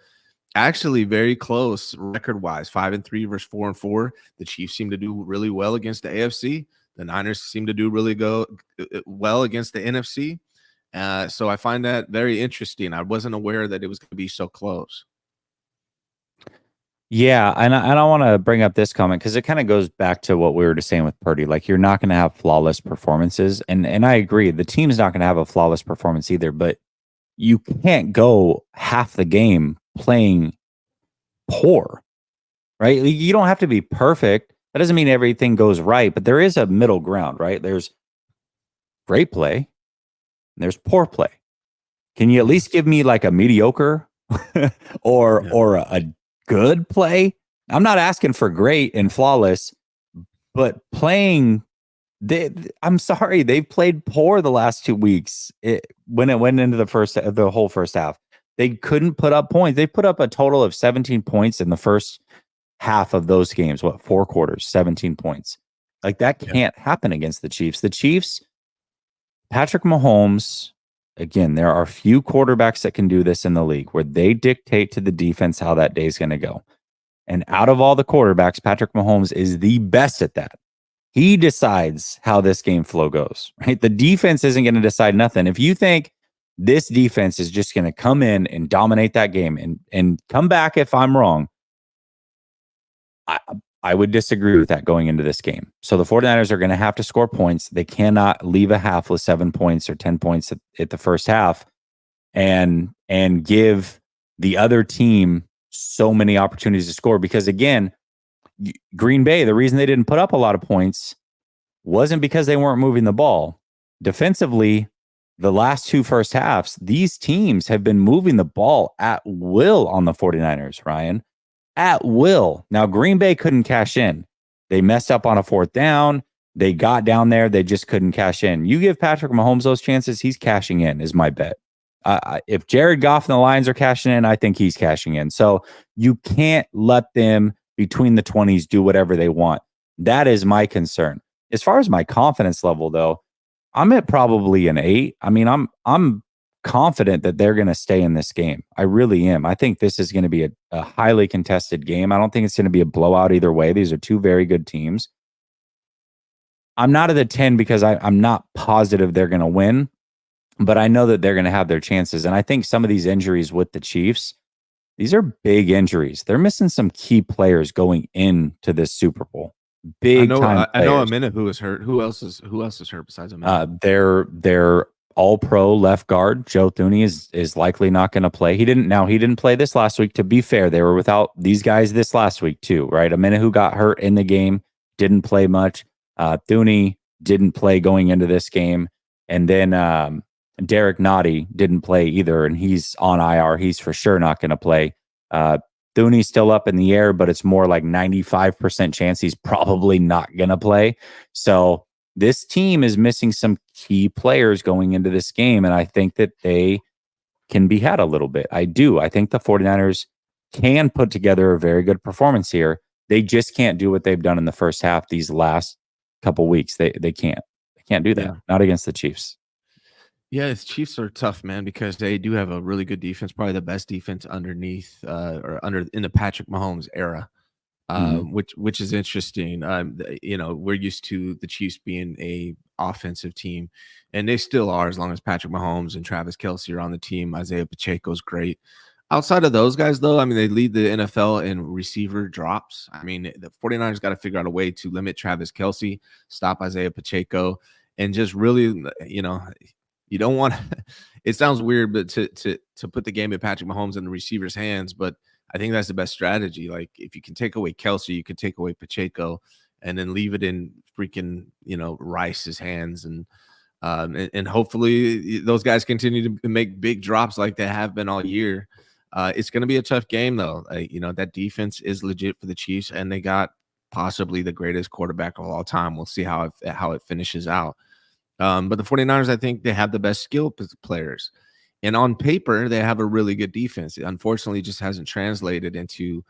S2: actually very close record-wise, 5-3 versus 4-4. The Chiefs seem to do really well against the AFC. The Niners seem to do really well against the NFC. So I find that very interesting. I wasn't aware that it was going to be so close.
S1: Yeah, and I want to bring up this comment because it kind of goes back to what we were just saying with Purdy. Like, you're not going to have flawless performances, and I agree. The team's not going to have a flawless performance either, but you can't go half the game playing poor. right? You don't have to be perfect. That doesn't mean everything goes right, but there is a middle ground, right? There's great play and there's poor play. Can you at least give me like a mediocre or a good play? I'm not asking for great and flawless, but playing I'm sorry, they've played poor the last 2 weeks. When it went into the whole first half, they couldn't put up points. They put up a total of 17 points in the first half of those games. What, 4 quarters, 17 points. Like that can't happen against the Chiefs. The Chiefs, Patrick Mahomes, again, there are few quarterbacks that can do this in the league where they dictate to the defense how that day's going to go. And out of all the quarterbacks, Patrick Mahomes is the best at that. He decides how this game flow goes, right? The defense isn't going to decide nothing. If you think this defense is just going to come in and dominate that game and come back if I'm wrong, I would disagree with that going into this game. So the 49ers are going to have to score points. They cannot leave a half with 7 points or 10 points at the first half and give the other team so many opportunities to score. Because again, Green Bay, the reason they didn't put up a lot of points wasn't because they weren't moving the ball. Defensively, the last 2 first halves, these teams have been moving the ball at will on the 49ers, Ryan. At will. Now, Green Bay couldn't cash in. They messed up on a 4th down. They got down there. They just couldn't cash in. You give Patrick Mahomes those chances, he's cashing in, is my bet. If Jared Goff and the Lions are cashing in, I think he's cashing in. So you can't let them between the 20s do whatever they want. That is my concern. As far as my confidence level, though, I'm at probably an 8. I mean, I'm confident that they're going to stay in this game. I really am. I think this is going to be a highly contested game. I don't think it's going to be a blowout either way. These are 2 very good teams. I'm not at the 10 because I'm not positive they're going to win, but I know that they're going to have their chances. And I think some of these injuries with the Chiefs, these are big injuries. They're missing some key players going into this Super Bowl. Big time.
S2: I know a minute who is hurt. Who else is hurt besides a minute?
S1: Their all-pro left guard Joe Thuney is likely not going to play. He didn't play this last week. To be fair, they were without these guys this last week too, right? A minute who got hurt in the game didn't play much. Thuney didn't play going into this game, and then Derek Nottie didn't play either, and he's on IR. He's for sure not going to play. Thuney's still up in the air, but it's more like 95% chance he's probably not going to play. So this team is missing some key players going into this game, and I think that they can be had a little bit. I do. I think the 49ers can put together a very good performance here. They just can't do what they've done in the first half these last couple weeks. They can't. They can't do that. Yeah. Not against the Chiefs.
S2: Yeah, the Chiefs are tough, man, because they do have a really good defense, probably the best defense underneath or under in the Patrick Mahomes era, which is interesting. We're used to the Chiefs being a offensive team, and they still are as long as Patrick Mahomes and Travis Kelce are on the team. Isaiah Pacheco's great. Outside of those guys, though, I mean, they lead the NFL in receiver drops. I mean, the 49ers got to figure out a way to limit Travis Kelce, stop Isaiah Pacheco, and just really, you don't want it sounds weird, but to put the game at Patrick Mahomes in the receiver's hands, but I think that's the best strategy. Like if you can take away Kelce, you can take away Pacheco and then leave it in freaking, Rice's hands. And hopefully those guys continue to make big drops like they have been all year. It's going to be a tough game though. That defense is legit for the Chiefs, and they got possibly the greatest quarterback of all time. We'll see how it finishes out. But the 49ers, I think they have the best skill players. And on paper, they have a really good defense. It unfortunately just hasn't translated into,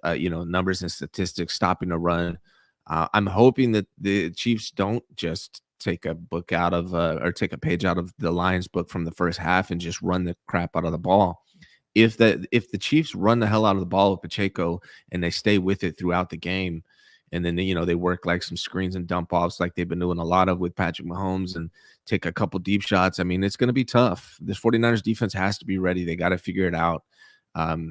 S2: numbers and statistics stopping the run. I'm hoping that the Chiefs don't just take a book out of or take a page out of the Lions book from the first half and just run the crap out of the ball. If the Chiefs run the hell out of the ball with Pacheco and they stay with it throughout the game, and then, they work like some screens and dump offs like they've been doing a lot of with Patrick Mahomes and take a couple deep shots. I mean, it's going to be tough. This 49ers defense has to be ready. They got to figure it out.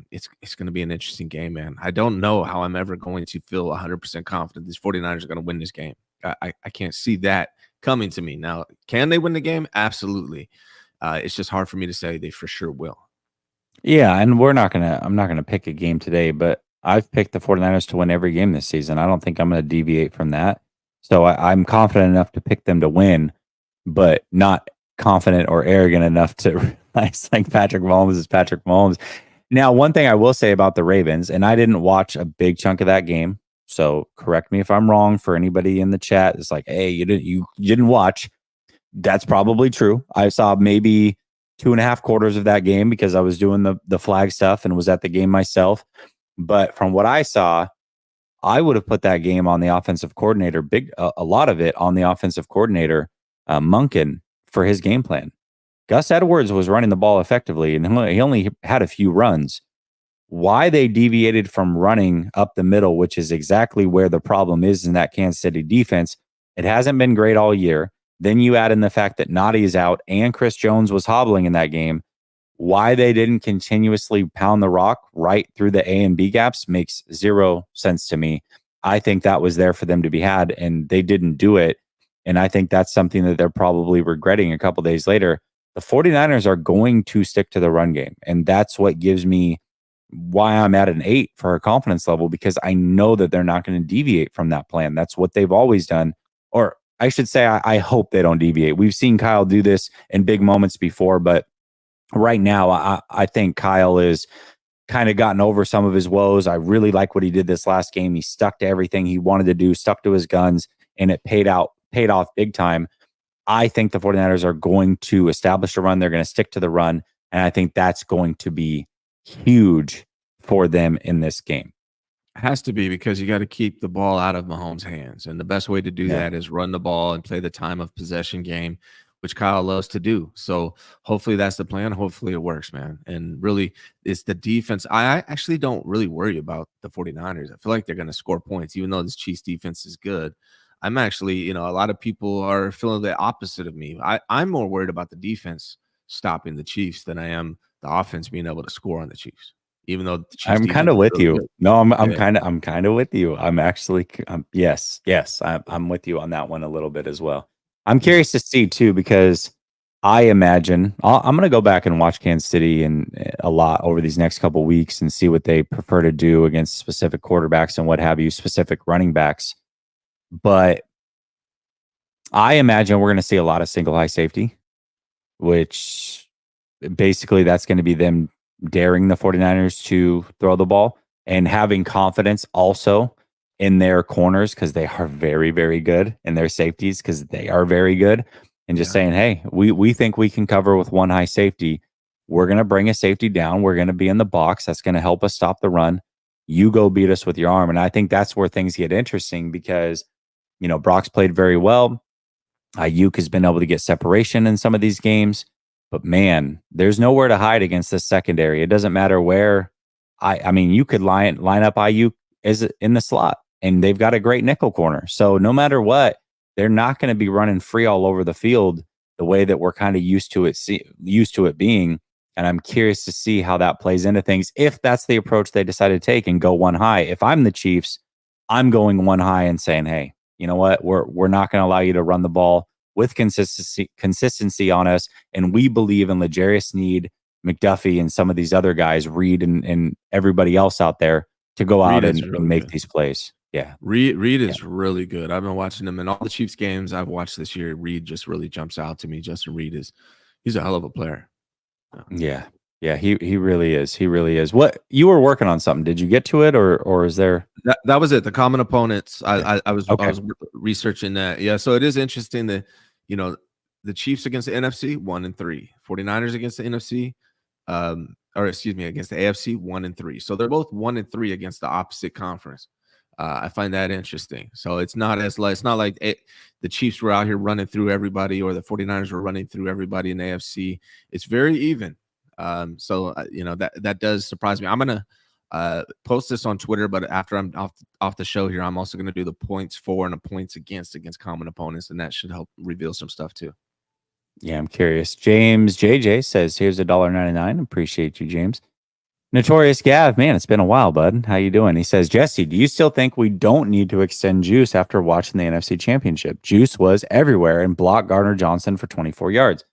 S2: It's going to be an interesting game, man. I don't know how I'm ever going to feel 100% confident these 49ers are going to win this game. I can't see that coming to me. Now, can they win the game? Absolutely. It's just hard for me to say they for sure will.
S1: Yeah, and I'm not going to pick a game today, but I've picked the 49ers to win every game this season. I don't think I'm going to deviate from that. So I'm confident enough to pick them to win, but not confident or arrogant enough to realize like Patrick Mahomes is Patrick Mahomes. Now, one thing I will say about the Ravens, and I didn't watch a big chunk of that game, so correct me if I'm wrong. For anybody in the chat, it's like, hey, you didn't watch. That's probably true. I saw maybe 2.5 quarters of that game because I was doing the flag stuff and was at the game myself. But from what I saw, I would have put that game on the offensive coordinator, a lot of it on the offensive coordinator, Monken, for his game plan. Gus Edwards was running the ball effectively, and he only had a few runs. Why they deviated from running up the middle, which is exactly where the problem is in that Kansas City defense, it hasn't been great all year. Then you add in the fact that Nadi is out and Chris Jones was hobbling in that game. Why they didn't continuously pound the rock right through the A and B gaps makes zero sense to me. I think that was there for them to be had, and they didn't do it. And I think that's something that they're probably regretting a couple days later. The 49ers are going to stick to the run game, and that's what gives me why I'm at an 8 for a confidence level, because I know that they're not going to deviate from that plan. That's what they've always done. Or I should say, I hope they don't deviate. We've seen Kyle do this in big moments before, but right now, I think Kyle is kind of gotten over some of his woes. I really like what he did this last game. He stuck to everything he wanted to do, stuck to his guns, and it paid off big time. I think the 49ers are going to establish a run. They're going to stick to the run, and I think that's going to be huge for them in this game.
S2: Has to be, because you got to keep the ball out of Mahomes' hands. And the best way to do that is run the ball and play the time of possession game, which Kyle loves to do. So hopefully that's the plan. Hopefully it works, man. And really, it's the defense. I actually don't really worry about the 49ers. I feel like they're going to score points, even though this Chiefs defense is good. I'm actually, a lot of people are feeling the opposite of me. I'm more worried about the defense stopping the Chiefs than I am the offense being able to score on the Chiefs. Even though the Chiefs
S1: I'm kind of with
S2: really
S1: you.
S2: good.
S1: No, I'm kind of with you. I'm actually, yes, I'm with you on that one a little bit as well. I'm curious to see too, because I imagine I'm going to go back and watch Kansas City and a lot over these next couple of weeks and see what they prefer to do against specific quarterbacks and what have you, specific running backs. But I imagine we're going to see a lot of single high safety, which basically that's going to be them daring the 49ers to throw the ball and having confidence also in their corners, because they are very, very good, and their safeties because they are very good. And just saying, hey, we think we can cover with one high safety. We're going to bring a safety down. We're going to be in the box. That's going to help us stop the run. You go beat us with your arm. And I think that's where things get interesting, because, Brock's played very well. Ayuk has been able to get separation in some of these games. But man, there's nowhere to hide against this secondary. It doesn't matter where. I mean, you could line up Ayuk as in the slot, and they've got a great nickel corner. So no matter what, they're not going to be running free all over the field the way that we're kind of used to it being. And I'm curious to see how that plays into things, if that's the approach they decide to take and go one high. If I'm the Chiefs, I'm going one high and saying, hey, you know what? We're not going to allow you to run the ball with consistency on us. And we believe in L'Jarius Sneed, McDuffie, and some of these other guys, Reed and everybody else out there, to go out and make these plays. Yeah.
S2: Reed is really good. I've been watching him in all the Chiefs games I've watched this year. Reed just really jumps out to me. Justin Reed he's a hell of a player.
S1: Yeah. Yeah, he really is. He really is. What, you were working on something? Did you get to it, or is there?
S2: That was it. The common opponents. I was researching that. Yeah, so it is interesting that the Chiefs against the NFC 1-3, 49ers against the NFC, against the AFC 1-3. So they're both 1-3 against the opposite conference. I find that interesting. So it's not like the Chiefs were out here running through everybody, or the 49ers were running through everybody in the AFC. It's very even. So that does surprise me. I'm gonna post this on Twitter, but after I'm off the show here, I'm also gonna do the points for and the points against common opponents, and that should help reveal some stuff too.
S1: Yeah, I'm curious. James JJ says, here's $1.99. Appreciate you, James. Notorious Gav, man, it's been a while, bud. How you doing? He says, Jesse, do you still think we don't need to extend Juice after watching the NFC Championship? Juice was everywhere and blocked Gardner Johnson for 24 yards.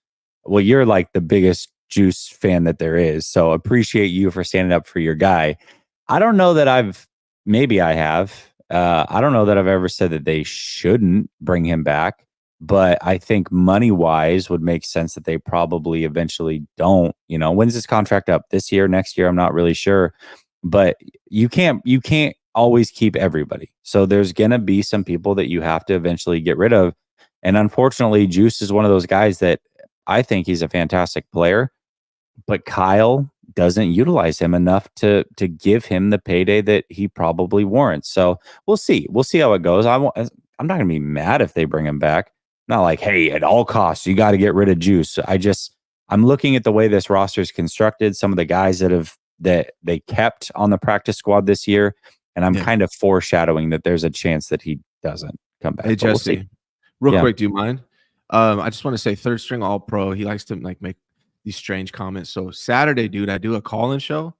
S1: Well, you're like the biggest Juice fan that there is, so appreciate you for standing up for your guy. I don't know that maybe I have. I don't know that I've ever said that they shouldn't bring him back, but I think money wise would make sense that they probably eventually don't. When's this contract up? This year, next year? I'm not really sure, but you can't always keep everybody. So there's gonna be some people that you have to eventually get rid of, and unfortunately, Juice is one of those guys that I think he's a fantastic player, but Kyle doesn't utilize him enough to give him the payday that he probably warrants. So we'll see. We'll see how it goes. I'm not going to be mad if they bring him back. Not like, hey, at all costs, you got to get rid of Juice. I'm looking at the way this roster is constructed, some of the guys that they kept on the practice squad this year, and I'm kind of foreshadowing that there's a chance that he doesn't come back.
S2: Hey, Jesse, real quick, do you mind? I just want to say, third string All Pro. He likes to make these strange comments. So Saturday, dude, I do a call-in show.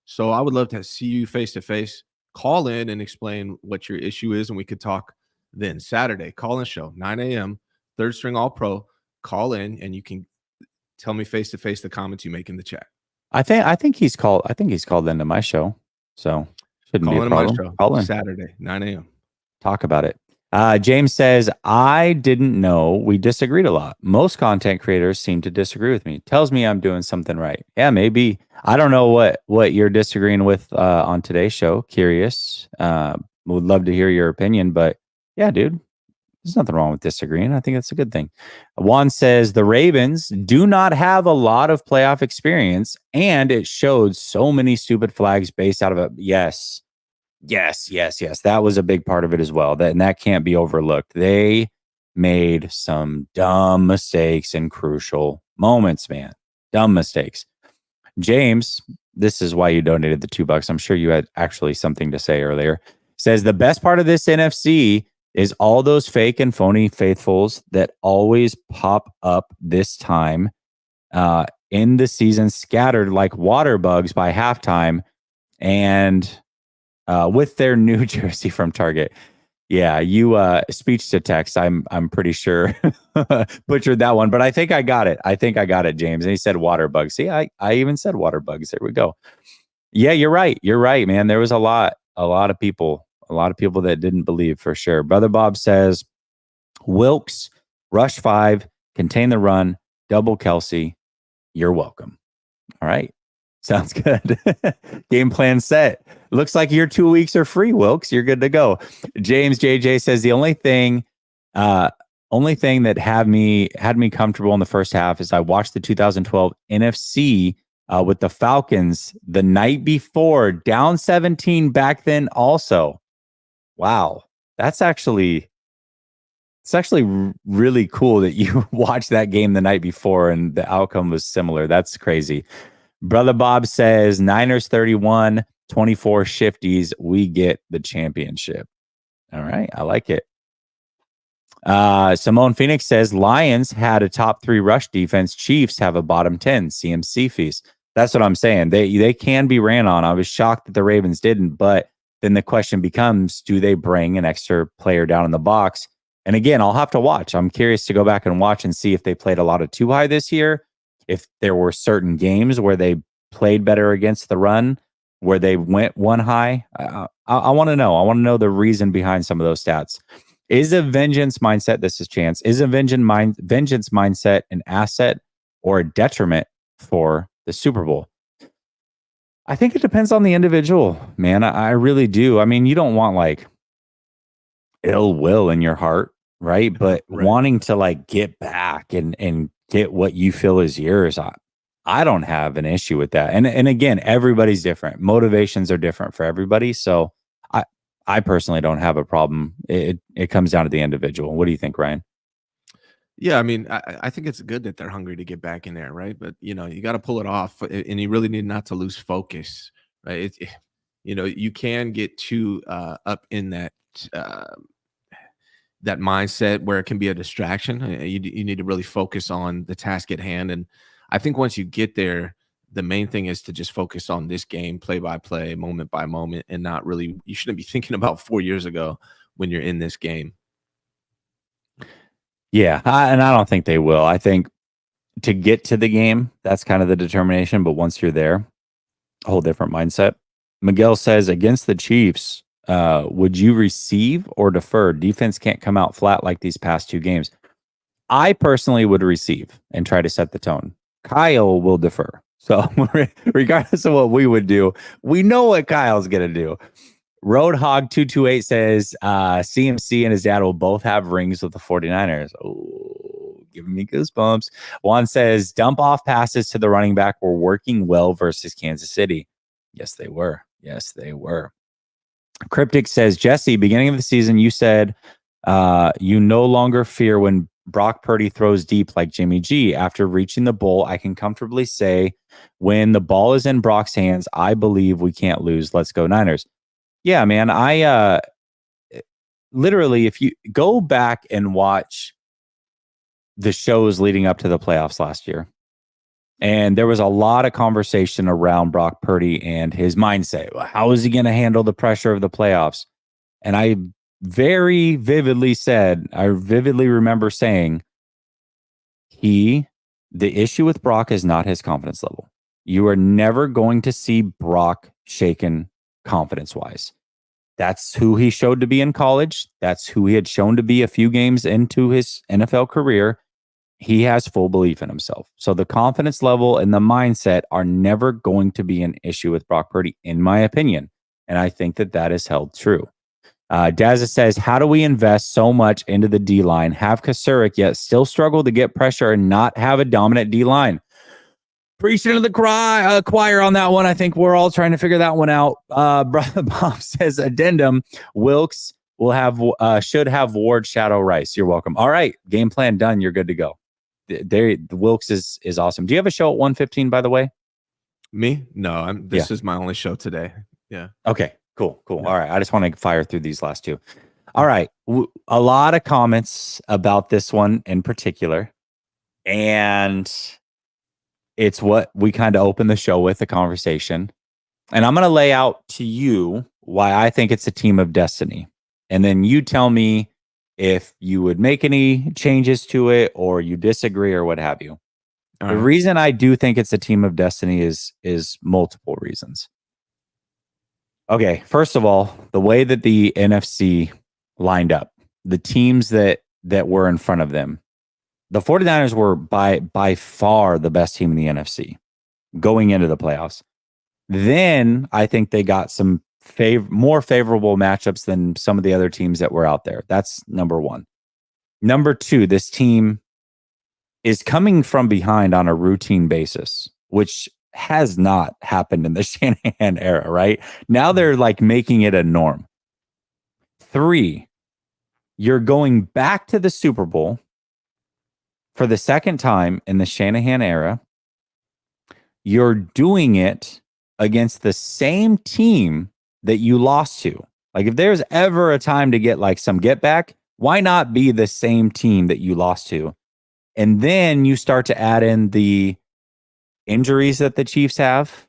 S2: So I would love to see you face to face. Call in and explain what your issue is, and we could talk then. Saturday, call-in show, 9 a.m. Third string All Pro. Call in, and you can tell me face to face the comments you make in the chat.
S1: I think he's called. I think he's called into my show. So shouldn't be a problem.
S2: Call in Saturday, 9 a.m.
S1: Talk about it. James says, I didn't know we disagreed a lot. Most content creators seem to disagree with me. Tells me I'm doing something right. Yeah, maybe. I don't know what you're disagreeing with on today's show. Curious. Would love to hear your opinion. But yeah, dude, there's nothing wrong with disagreeing. I think that's a good thing. Juan says, the Ravens do not have a lot of playoff experience, and it showed so many stupid flags based out of it. Yes. That was a big part of it as well. And that can't be overlooked. They made some dumb mistakes in crucial moments, man. Dumb mistakes. James, this is why you donated the $2. I'm sure you had actually something to say earlier. Says the best part of this NFC is all those fake and phony faithfuls that always pop up this time in the season, scattered like water bugs by halftime, and with their new jersey from Target. Yeah, you speech to text. I'm pretty sure butchered that one, but I think I got it. James. And he said water bugs. See, I even said water bugs. There we go. Yeah, you're right. You're right, man. There was a lot of people that didn't believe, for sure. Brother Bob says Wilkes, rush 5, contain the run, double Kelsey. You're welcome. All right. Sounds good. Game plan set. Looks like your 2 weeks are free, Wilkes. You're good to go. James JJ says the only thing that had me comfortable in the first half is I watched the 2012 NFC with the Falcons the night before, down 17 back then also. Wow. It's actually really cool that you watched that game the night before and the outcome was similar. That's crazy. Brother Bob says Niners 31, 24 shifties. We get the championship. All right. I like it. Simone Phoenix says Lions had a top 3 rush defense. Chiefs have a bottom 10 CMC feast. That's what I'm saying. They can be ran on. I was shocked that the Ravens didn't, but then the question becomes, do they bring an extra player down in the box? And again, I'll have to watch. I'm curious to go back and watch and see if they played a lot of too high this year. If there were certain games where they played better against the run, where they went one high, I want to know. I want to know the reason behind some of those stats. Is a vengeance mindset, this is Chance, is a vengeance mindset an asset or a detriment for the Super Bowl? I think it depends on the individual, man. I really do. I mean, you don't want like ill will in your heart, right? But wanting to like get back and get what you feel is yours, I don't have an issue with that. And again, everybody's different. Motivations are different for everybody. So I personally don't have a problem. It comes down to the individual. What do you think, Ryan?
S2: Yeah, I mean, I think it's good that they're hungry to get back in there, right? But you got to pull it off, and you really need not to lose focus, right? You can get too up in that that mindset where it can be a distraction. You need to really focus on the task at hand, and I think once you get there, the main thing is to just focus on this game, play by play, moment by moment, and not really. You shouldn't be thinking about 4 years ago when you're in this game.
S1: Yeah, and I don't think they will. I think to get to the game, that's kind of the determination. But once you're there, a whole different mindset. Miguel says, against the Chiefs, would you receive or defer? Defense can't come out flat like these past 2 games. I personally would receive and try to set the tone. Kyle will defer. So regardless of what we would do, we know what Kyle's going to do. Roadhog228 says CMC and his dad will both have rings with the 49ers. Oh, giving me goosebumps. Juan says dump off passes to the running back were working well versus Kansas City. Yes, they were. Yes, they were. Cryptic says, Jesse, beginning of the season, you said you no longer fear when Brock Purdy throws deep like Jimmy G. After reaching the bowl, I can comfortably say when the ball is in Brock's hands, I believe we can't lose. Let's go Niners. Yeah, man. I literally, if you go back and watch the shows leading up to the playoffs last year, and there was a lot of conversation around Brock Purdy and his mindset. How is he going to handle the pressure of the playoffs? And I very vividly said, I vividly remember saying, the issue with Brock is not his confidence level. You are never going to see Brock shaken confidence-wise. That's who he showed to be in college. That's who he had shown to be a few games into his NFL career. He has full belief in himself. So the confidence level and the mindset are never going to be an issue with Brock Purdy, in my opinion. And I think that that is held true. Dazza says, how do we invest so much into the D-line, have Kasurik, yet still struggle to get pressure and not have a dominant D-line? Preaching to the choir on that one. I think we're all trying to figure that one out. Brother Bob says, addendum, Wilkes will have should have Ward, Shadow, Rice. You're welcome. All right, game plan done. You're good to go. The Wilkes is awesome. Do you have a show at 1:15, by the way?
S2: Me? No, this is my only show today. Yeah.
S1: Okay, cool. Yeah. All right. I just want to fire through these last 2. All right. A lot of comments about this one in particular. And it's what we kind of opened the show with, a conversation. And I'm going to lay out to you why I think it's a team of destiny. And then you tell me if you would make any changes to it or you disagree or what have you. The reason I do think it's a team of destiny is multiple reasons. Okay, first of all, the way that the NFC lined up, the teams that were in front of them, the 49ers were by far the best team in the NFC going into the playoffs. Then I think they got some more favorable matchups than some of the other teams that were out there. That's number one. Number two, this team is coming from behind on a routine basis, which has not happened in the Shanahan era, right? Now they're like making it a norm. 3, you're going back to the Super Bowl for the second time in the Shanahan era. You're doing it against the same team that you lost to. Like, if there's ever a time to get like some get back, why not be the same team that you lost to? And then you start to add in the injuries that the Chiefs have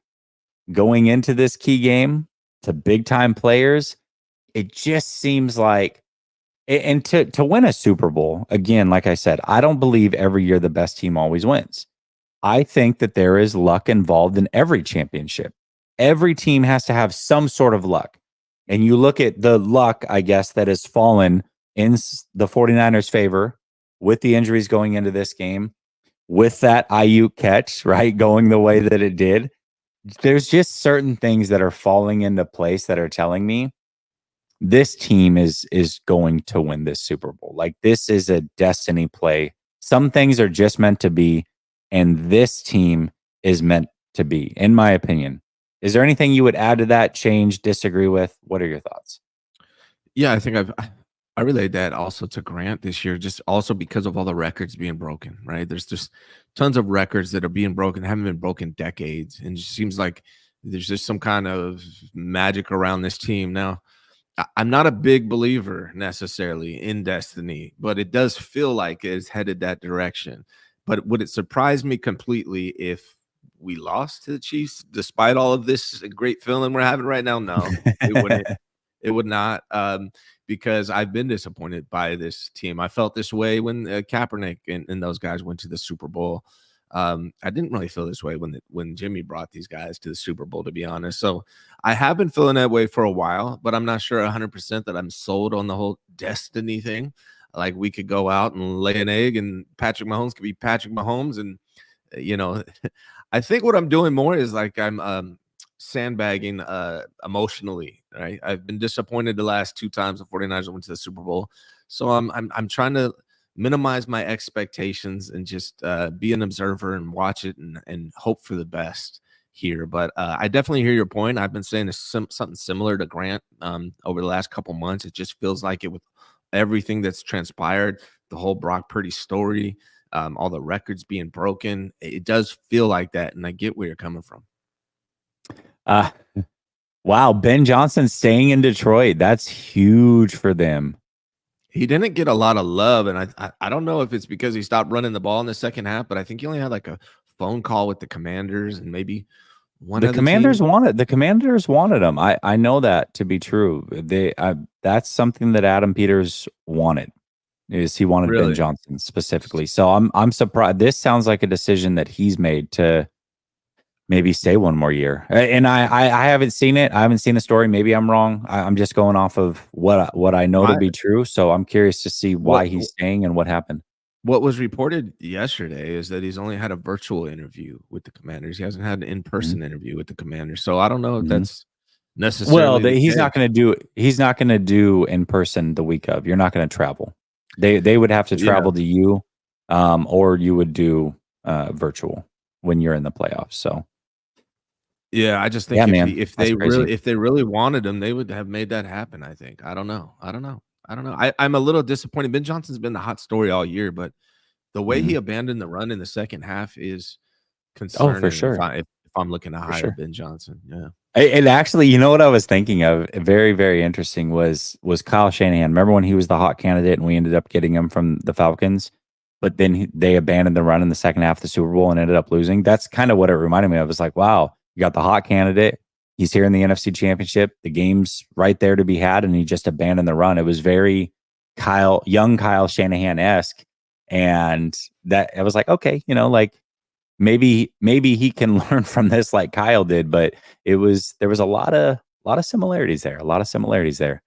S1: going into this key game to big time players. It just seems like, and to win a Super Bowl, again, like I said, I don't believe every year the best team always wins. I think that there is luck involved in every championship. Every team has to have some sort of luck. And you look at the luck, I guess, that has fallen in the 49ers' favor with the injuries going into this game, with that Ayuk catch, right, going the way that it did. There's just certain things that are falling into place that are telling me this team is going to win this Super Bowl. Like, this is a destiny play. Some things are just meant to be, and this team is meant to be, in my opinion. Is there anything you would add to that, change, disagree with? What are your thoughts?
S2: Yeah, I think I relayed that also to Grant this year, just also because of all the records being broken, right? There's just tons of records that are being broken, haven't been broken decades. And it just seems like there's just some kind of magic around this team. Now, I'm not a big believer necessarily in destiny, but it does feel like it's headed that direction. But would it surprise me completely if we lost to the Chiefs despite all of this great feeling we're having right now? No, it wouldn't. It would not, because I've been disappointed by this team. I felt this way when Kaepernick and those guys went to the Super Bowl. I didn't really feel this way when Jimmy brought these guys to the Super Bowl, to be honest. So I have been feeling that way for a while, but I'm not sure 100% that I'm sold on the whole destiny thing. Like we could go out and lay an egg, and Patrick Mahomes could be Patrick Mahomes, and you know, I think what I'm doing more is like I'm sandbagging emotionally, right? I've been disappointed the last 2 times the 49ers went to the Super Bowl. So I'm trying to minimize my expectations and just be an observer and watch it and hope for the best here. But I definitely hear your point. I've been saying something similar to Grant over the last couple months. It just feels like it with everything that's transpired, the whole Brock Purdy story, all the records being broken. It does feel like that, and I get where you're coming from.
S1: Wow, Ben Johnson staying in Detroit. That's huge for them.
S2: He didn't get a lot of love, and I don't know if it's because he stopped running the ball in the second half, but I think he only had like a phone call with the Commanders and maybe one
S1: The
S2: other team.
S1: Commanders wanted him. I know that to be true. That's something that Adam Peters wanted. Is he wanted Ben
S2: Really?
S1: Johnson specifically. So I'm surprised. This sounds like a decision that he's made to maybe stay one more year. And I haven't seen it. I haven't seen the story. Maybe I'm wrong. I'm just going off of what I know to be true. So I'm curious to see why he's staying and what happened.
S2: What was reported yesterday is that he's only had a virtual interview with the Commanders. He hasn't had an in-person interview with the Commanders. So I don't know if that's necessarily the
S1: he's
S2: case.
S1: not going to do he's not going to do in person the week of. You're not going to travel. They would have to travel to you, or you would do virtual when you're in the playoffs. So
S2: yeah, I just think if they
S1: crazy.
S2: really wanted him, they would have made that happen. I think. I don't know. I'm a little disappointed. Ben Johnson's been the hot story all year, but the way he abandoned the run in the second half is concerning.
S1: For sure.
S2: If I'm looking to hire Ben Johnson, yeah.
S1: And actually, you know what I was thinking of? Very, very interesting was Kyle Shanahan. Remember when he was the hot candidate and we ended up getting him from the Falcons, but then they abandoned the run in the second half of the Super Bowl and ended up losing. That's kind of what it reminded me of. It's like, wow, you got the hot candidate. He's here in the NFC Championship. The game's right there to be had, and he just abandoned the run. It was very young Kyle Shanahan-esque, and that I was like, okay, like. Maybe he can learn from this like Kyle did, but there was a lot of similarities there.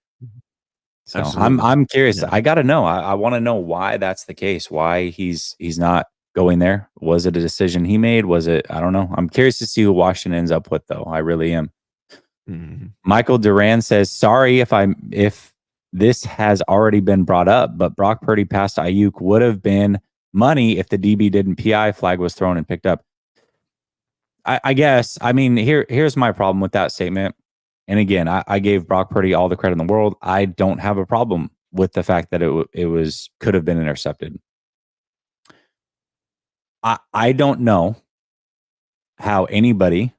S1: So I'm curious. Yeah. I got to know. I want to know why that's the case. Why he's not going there. Was it a decision he made? Was it? I don't know. I'm curious to see who Washington ends up with, though. I really am. Mm-hmm. Michael Duran says, "Sorry if this has already been brought up, but Brock Purdy past Ayuk would have been money if the DB didn't PI, flag was thrown and picked up." I guess. I mean, here's my problem with that statement. And again, I gave Brock Purdy all the credit in the world. I don't have a problem with the fact that it could have been intercepted. I don't know how anybody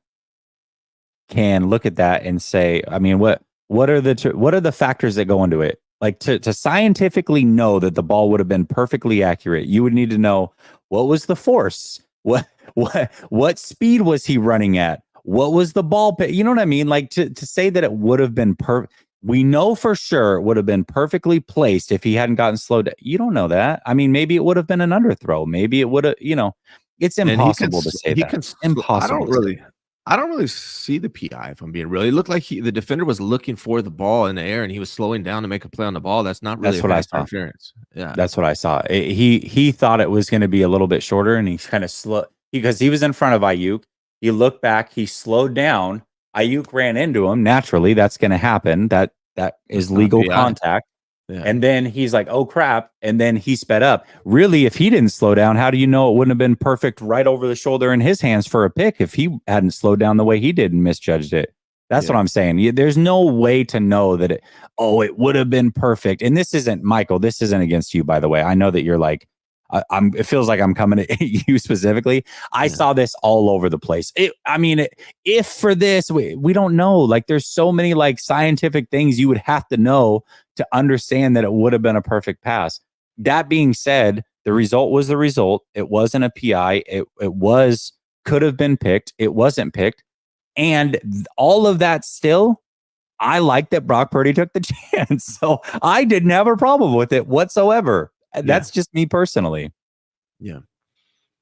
S1: can look at that and say, I mean, what are the factors that go into it? Like to scientifically know that the ball would have been perfectly accurate, you would need to know what was the force, what speed was he running at, what was the ball? You know what I mean? Like to say that it would have been perfect. We know for sure it would have been perfectly placed if he hadn't gotten slowed down. You don't know that. I mean, maybe it would have been an underthrow. Maybe it would have. It's impossible to say that. Impossible.
S2: I don't really see the PI, if I'm being real. It looked like the defender was looking for the ball in the air and he was slowing down to make a play on the ball. That's not really
S1: what I saw.
S2: Interference. Yeah.
S1: That's what I saw. He thought it was going to be a little bit shorter, and he kind of slowed because he was in front of Ayuk. He looked back, he slowed down. Ayuk ran into him. Naturally, that's going to happen. That is legal contact. Yeah. And then he's like, oh, crap. And then he sped up. Really, if he didn't slow down, how do you know it wouldn't have been perfect right over the shoulder in his hands for a pick if he hadn't slowed down the way he did and misjudged it? That's what I'm saying. There's no way to know that it would have been perfect. And this isn't, Michael, this isn't against you, by the way. I know that you're like, it feels like I'm coming at you specifically. I saw this all over the place. If for this, we don't know. Like, there's so many like scientific things you would have to know to understand that it would have been a perfect pass. That being said, the result was the result. It wasn't a PI. It could have been picked. It wasn't picked. And all of that still, I like that Brock Purdy took the chance. So I didn't have a problem with it whatsoever. That's just me personally.
S2: Yeah.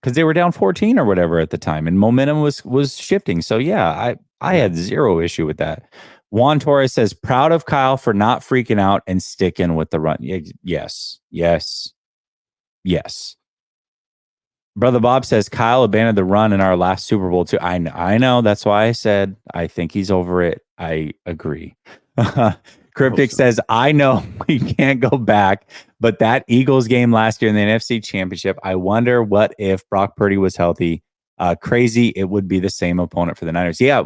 S1: because they were down 14 or whatever at the time, and momentum was shifting. So yeah, I had zero issue with that. Juan Torres says, proud of Kyle for not freaking out and sticking with the run. Yes. Brother Bob says Kyle abandoned the run in our last Super Bowl too. I know. That's why I said I think he's over it. I agree. Cryptic says, I know we can't go back, but that Eagles game last year in the NFC Championship, I wonder what if Brock Purdy was healthy. Crazy, it would be the same opponent for the Niners. Yeah,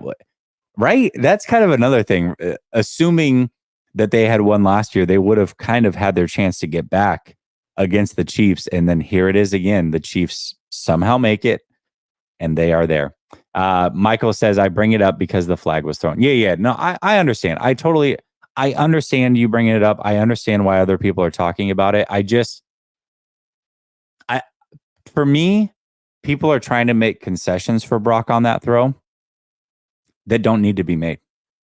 S1: right. That's kind of another thing. Assuming that they had won last year, they would have kind of had their chance to get back against the Chiefs. And then here it is again. The Chiefs somehow make it, and they are there. Michael says, I bring it up because the flag was thrown. Yeah. No, I understand. I understand you bringing it up. I understand why other people are talking about it. For me, people are trying to make concessions for Brock on that throw that don't need to be made.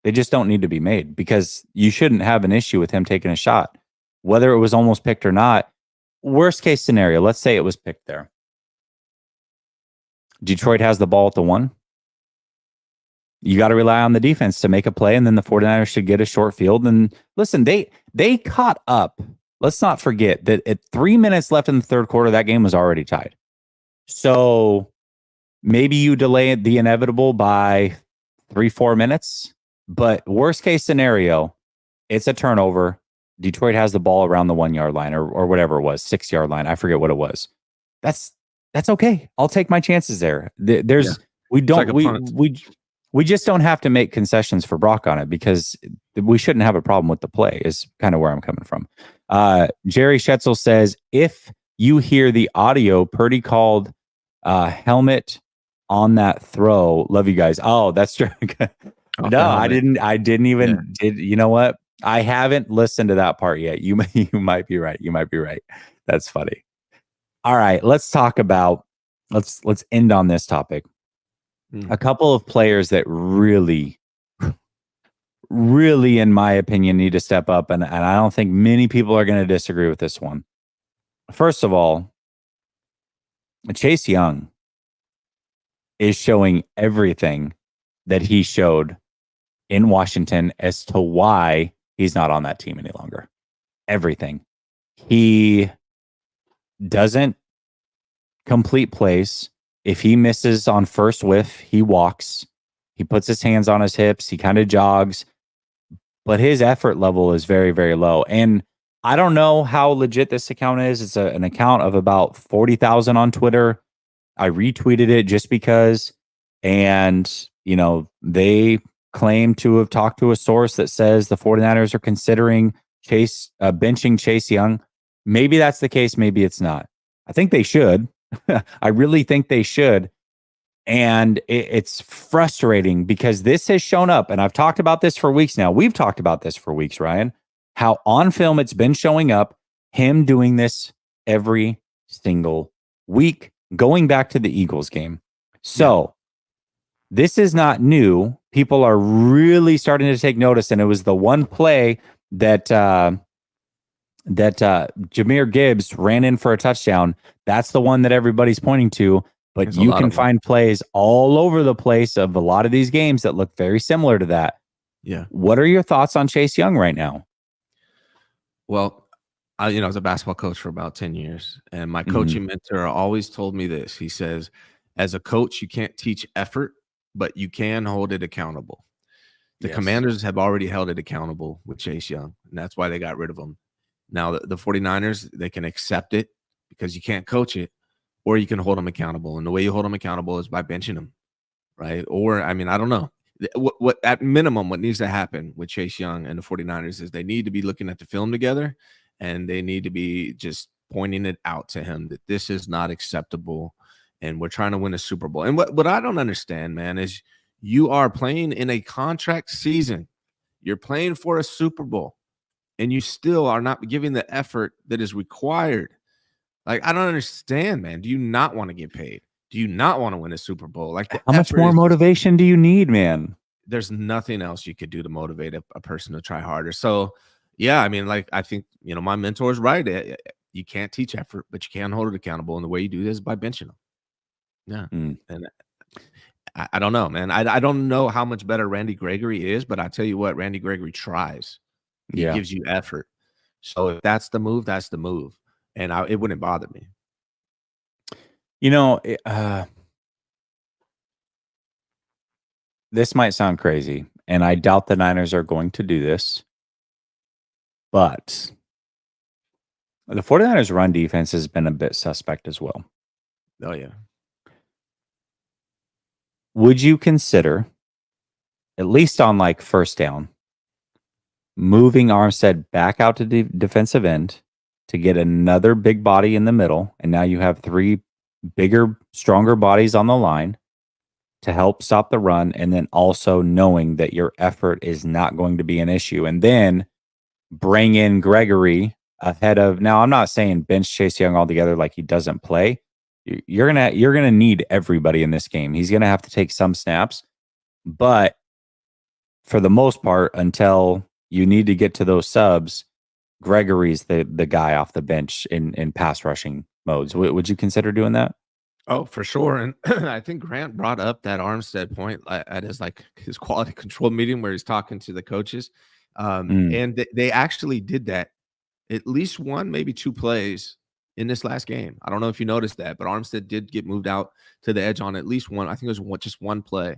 S1: They just don't need to be made, because you shouldn't have an issue with him taking a shot, whether it was almost picked or not. Worst case scenario, let's say it was picked there. Detroit has the ball at the 1. You got to rely on the defense to make a play, and then the 49ers should get a short field. And listen, they caught up. Let's not forget that at 3 minutes left in the third quarter, that game was already tied. So maybe you delay the inevitable by 3-4 minutes, but worst case scenario, it's a turnover. Detroit has the ball around the 1 yard line or whatever it was, 6 yard line. I forget what it was. That's okay. I'll take my chances there. We just don't have to make concessions for Brock on it, because we shouldn't have a problem with the play is kind of where I'm coming from. Jerry Schetzel says, if you hear the audio, Purdy called helmet on that throw. Love you guys. Oh, that's true. No, I didn't even. You know what? I haven't listened to that part yet. You might be right. That's funny. All right, let's talk about, let's end on this topic. A couple of players that really, in my opinion, need to step up. And I don't think many people are going to disagree with this one. First of all, Chase Young is showing everything that he showed in Washington as to why he's not on that team any longer. Everything. He doesn't complete plays. If he misses on first whiff, he walks. He puts his hands on his hips. He kind of jogs. But his effort level is very, very low. And I don't know how legit this account is. It's an account of about 40,000 on Twitter. I retweeted it just because. And, they claim to have talked to a source that says the 49ers are considering benching Chase Young. Maybe that's the case. Maybe it's not. I think they should. I really think they should. And it's frustrating because this has shown up, and I've talked about this for weeks now. We've talked about this for weeks, Ryan, how on film it's been showing up, him doing this every single week, going back to the Eagles game. So this is not new. People are really starting to take notice, and it was the one play that Jahmyr Gibbs ran in for a touchdown. That's the one that everybody's pointing to. But you can find plays all over the place of a lot of these games that look very similar to that.
S2: Yeah.
S1: What are your thoughts on Chase Young right now?
S2: Well, I was a basketball coach for about 10 years, and my coaching mentor always told me this. He says, as a coach, you can't teach effort, but you can hold it accountable. The Commanders have already held it accountable with Chase Young, and that's why they got rid of him. Now, the 49ers, they can accept it because you can't coach it, or you can hold them accountable. And the way you hold them accountable is by benching them, right? Or, I don't know. What at minimum, what needs to happen with Chase Young and the 49ers is they need to be looking at the film together, and they need to be just pointing it out to him that this is not acceptable, and we're trying to win a Super Bowl. And what I don't understand, man, is you are playing in a contract season. You're playing for a Super Bowl, and you still are not giving the effort that is required. Like, I don't understand, man. Do you not want to get paid? Do you not want to win a Super Bowl? Like,
S1: how much more motivation do you need, man?
S2: There's nothing else you could do to motivate a person to try harder. So, yeah, I think, my mentor is right. You can't teach effort, but you can hold it accountable. And the way you do this is by benching them. Yeah.
S1: Mm.
S2: And I don't know, man. I don't know how much better Randy Gregory is, but I tell you what, Randy Gregory tries. He
S1: Yeah.
S2: gives you effort. So if that's the move, that's the move. And it wouldn't bother me.
S1: You know, this might sound crazy, and I doubt the Niners are going to do this, but the 49ers run defense has been a bit suspect as well.
S2: Oh, yeah.
S1: Would you consider, at least on like first down, moving Armstead back out to defensive end to get another big body in the middle? And now you have three bigger, stronger bodies on the line to help stop the run. And then also knowing that your effort is not going to be an issue. And then bring in Gregory ahead of, now I'm not saying bench Chase Young altogether like he doesn't play. You're gonna need everybody in this game. He's gonna have to take some snaps, but for the most part, until you need to get to those subs, Gregory's the guy off the bench in pass rushing modes. Would you consider doing that?
S2: Oh, for sure. And I think Grant brought up that Armstead point at his quality control meeting where he's talking to the coaches.
S1: Mm,
S2: And they actually did that at least one, maybe two plays in this last game. I don't know if you noticed that, but Armstead did get moved out to the edge on at least one. I think it was just one play,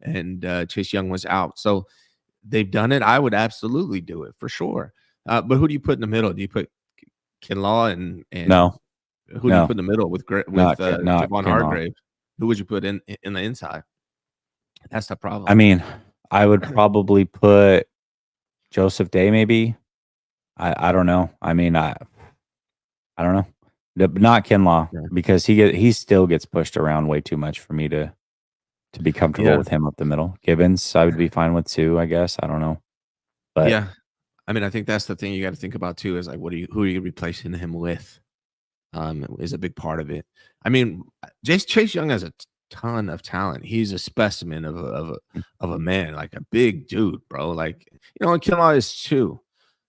S2: and Chase Young was out. So they've done it. I would absolutely do it for sure. But who do you put in the middle? Do you put Kinlaw and
S1: no,
S2: who do you
S1: no,
S2: put in the middle with
S1: not
S2: Javon
S1: Kinlaw.
S2: Hargrave? Who would you put in the inside? That's the problem.
S1: I mean, I would probably put Joseph Day maybe. I don't know. I mean, I don't know. Not Kinlaw
S2: Yeah.
S1: because he still gets pushed around way too much for me to be comfortable
S2: Yeah.
S1: with him up the middle. Gibbons, I would be fine with too, I guess. I don't know. But
S2: Yeah. I mean, I think that's the thing you got to think about too is like, who are you replacing him with? Is a big part of it. I mean, Chase Young has a ton of talent. He's a specimen of a man, like a big dude, bro. Like, and Kinlaw is too.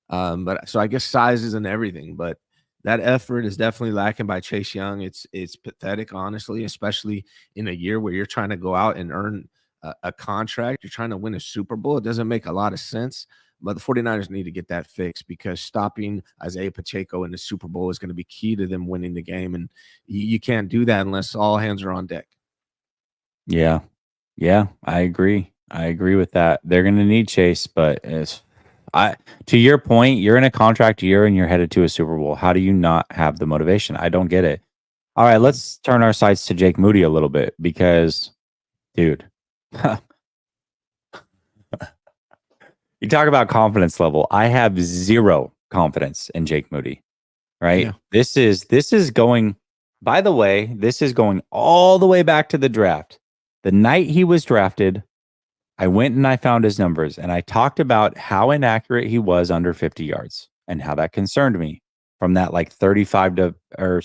S2: But so I guess size isn't everything, but that effort is definitely lacking by Chase Young. It's pathetic, honestly, especially in a year where you're trying to go out and earn a contract. You're trying to win a Super Bowl. It doesn't make a lot of sense. But the 49ers need to get that fixed because stopping Isaiah Pacheco in the Super Bowl is going to be key to them winning the game. And you can't do that unless all hands are on deck.
S1: yeah. Yeah, I agree. I agree with that. They're going to need Chase, but to your point, you're in a contract year and you're headed to a Super Bowl. How do you not have the motivation? I don't get it. All right, let's turn our sights to Jake Moody a little bit because, dude, you talk about confidence level. I have zero confidence in Jake Moody. Right?
S2: Yeah.
S1: This is going. By the way, this is going all the way back to the draft. The night he was drafted, I went and I found his numbers and I talked about how inaccurate he was under 50 yards and how that concerned me from that like 35 to, or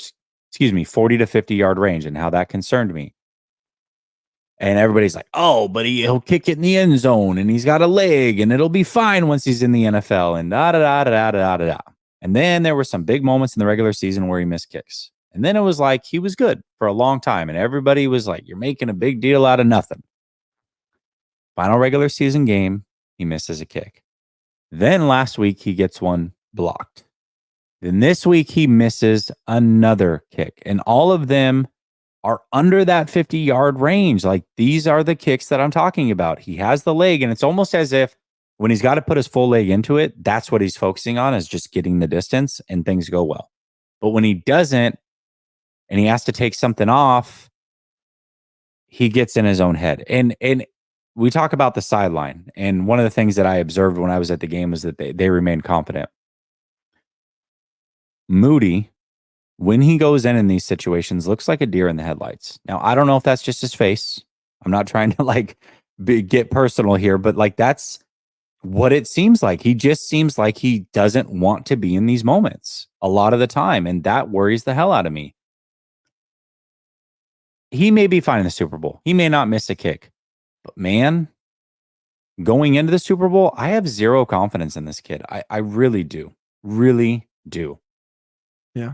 S1: excuse me, 40 to 50 yard range and how that concerned me. And everybody's like, oh, but he'll kick it in the end zone and he's got a leg and it'll be fine once he's in the NFL and da da da da da da da. And then there were some big moments in the regular season where he missed kicks. And then it was like he was good for a long time. And everybody was like, you're making a big deal out of nothing. Final regular season game, he misses a kick. Then last week, he gets one blocked. Then this week, he misses another kick. And all of them are under that 50-yard range. Like these are the kicks that I'm talking about. He has the leg, and it's almost as if when he's got to put his full leg into it, that's what he's focusing on is just getting the distance and things go well. But when he doesn't and he has to take something off, he gets in his own head. And we talk about the sideline. And one of the things that I observed when I was at the game was that they remained confident. Moody, when he goes in these situations, looks like a deer in the headlights. Now, I don't know if that's just his face. I'm not trying to like get personal here, but like that's what it seems like. He just seems like he doesn't want to be in these moments a lot of the time. And that worries the hell out of me. He may be fine in the Super Bowl. He may not miss a kick. But man, going into the Super Bowl, I have zero confidence in this kid. I really do. Really do.
S2: Yeah.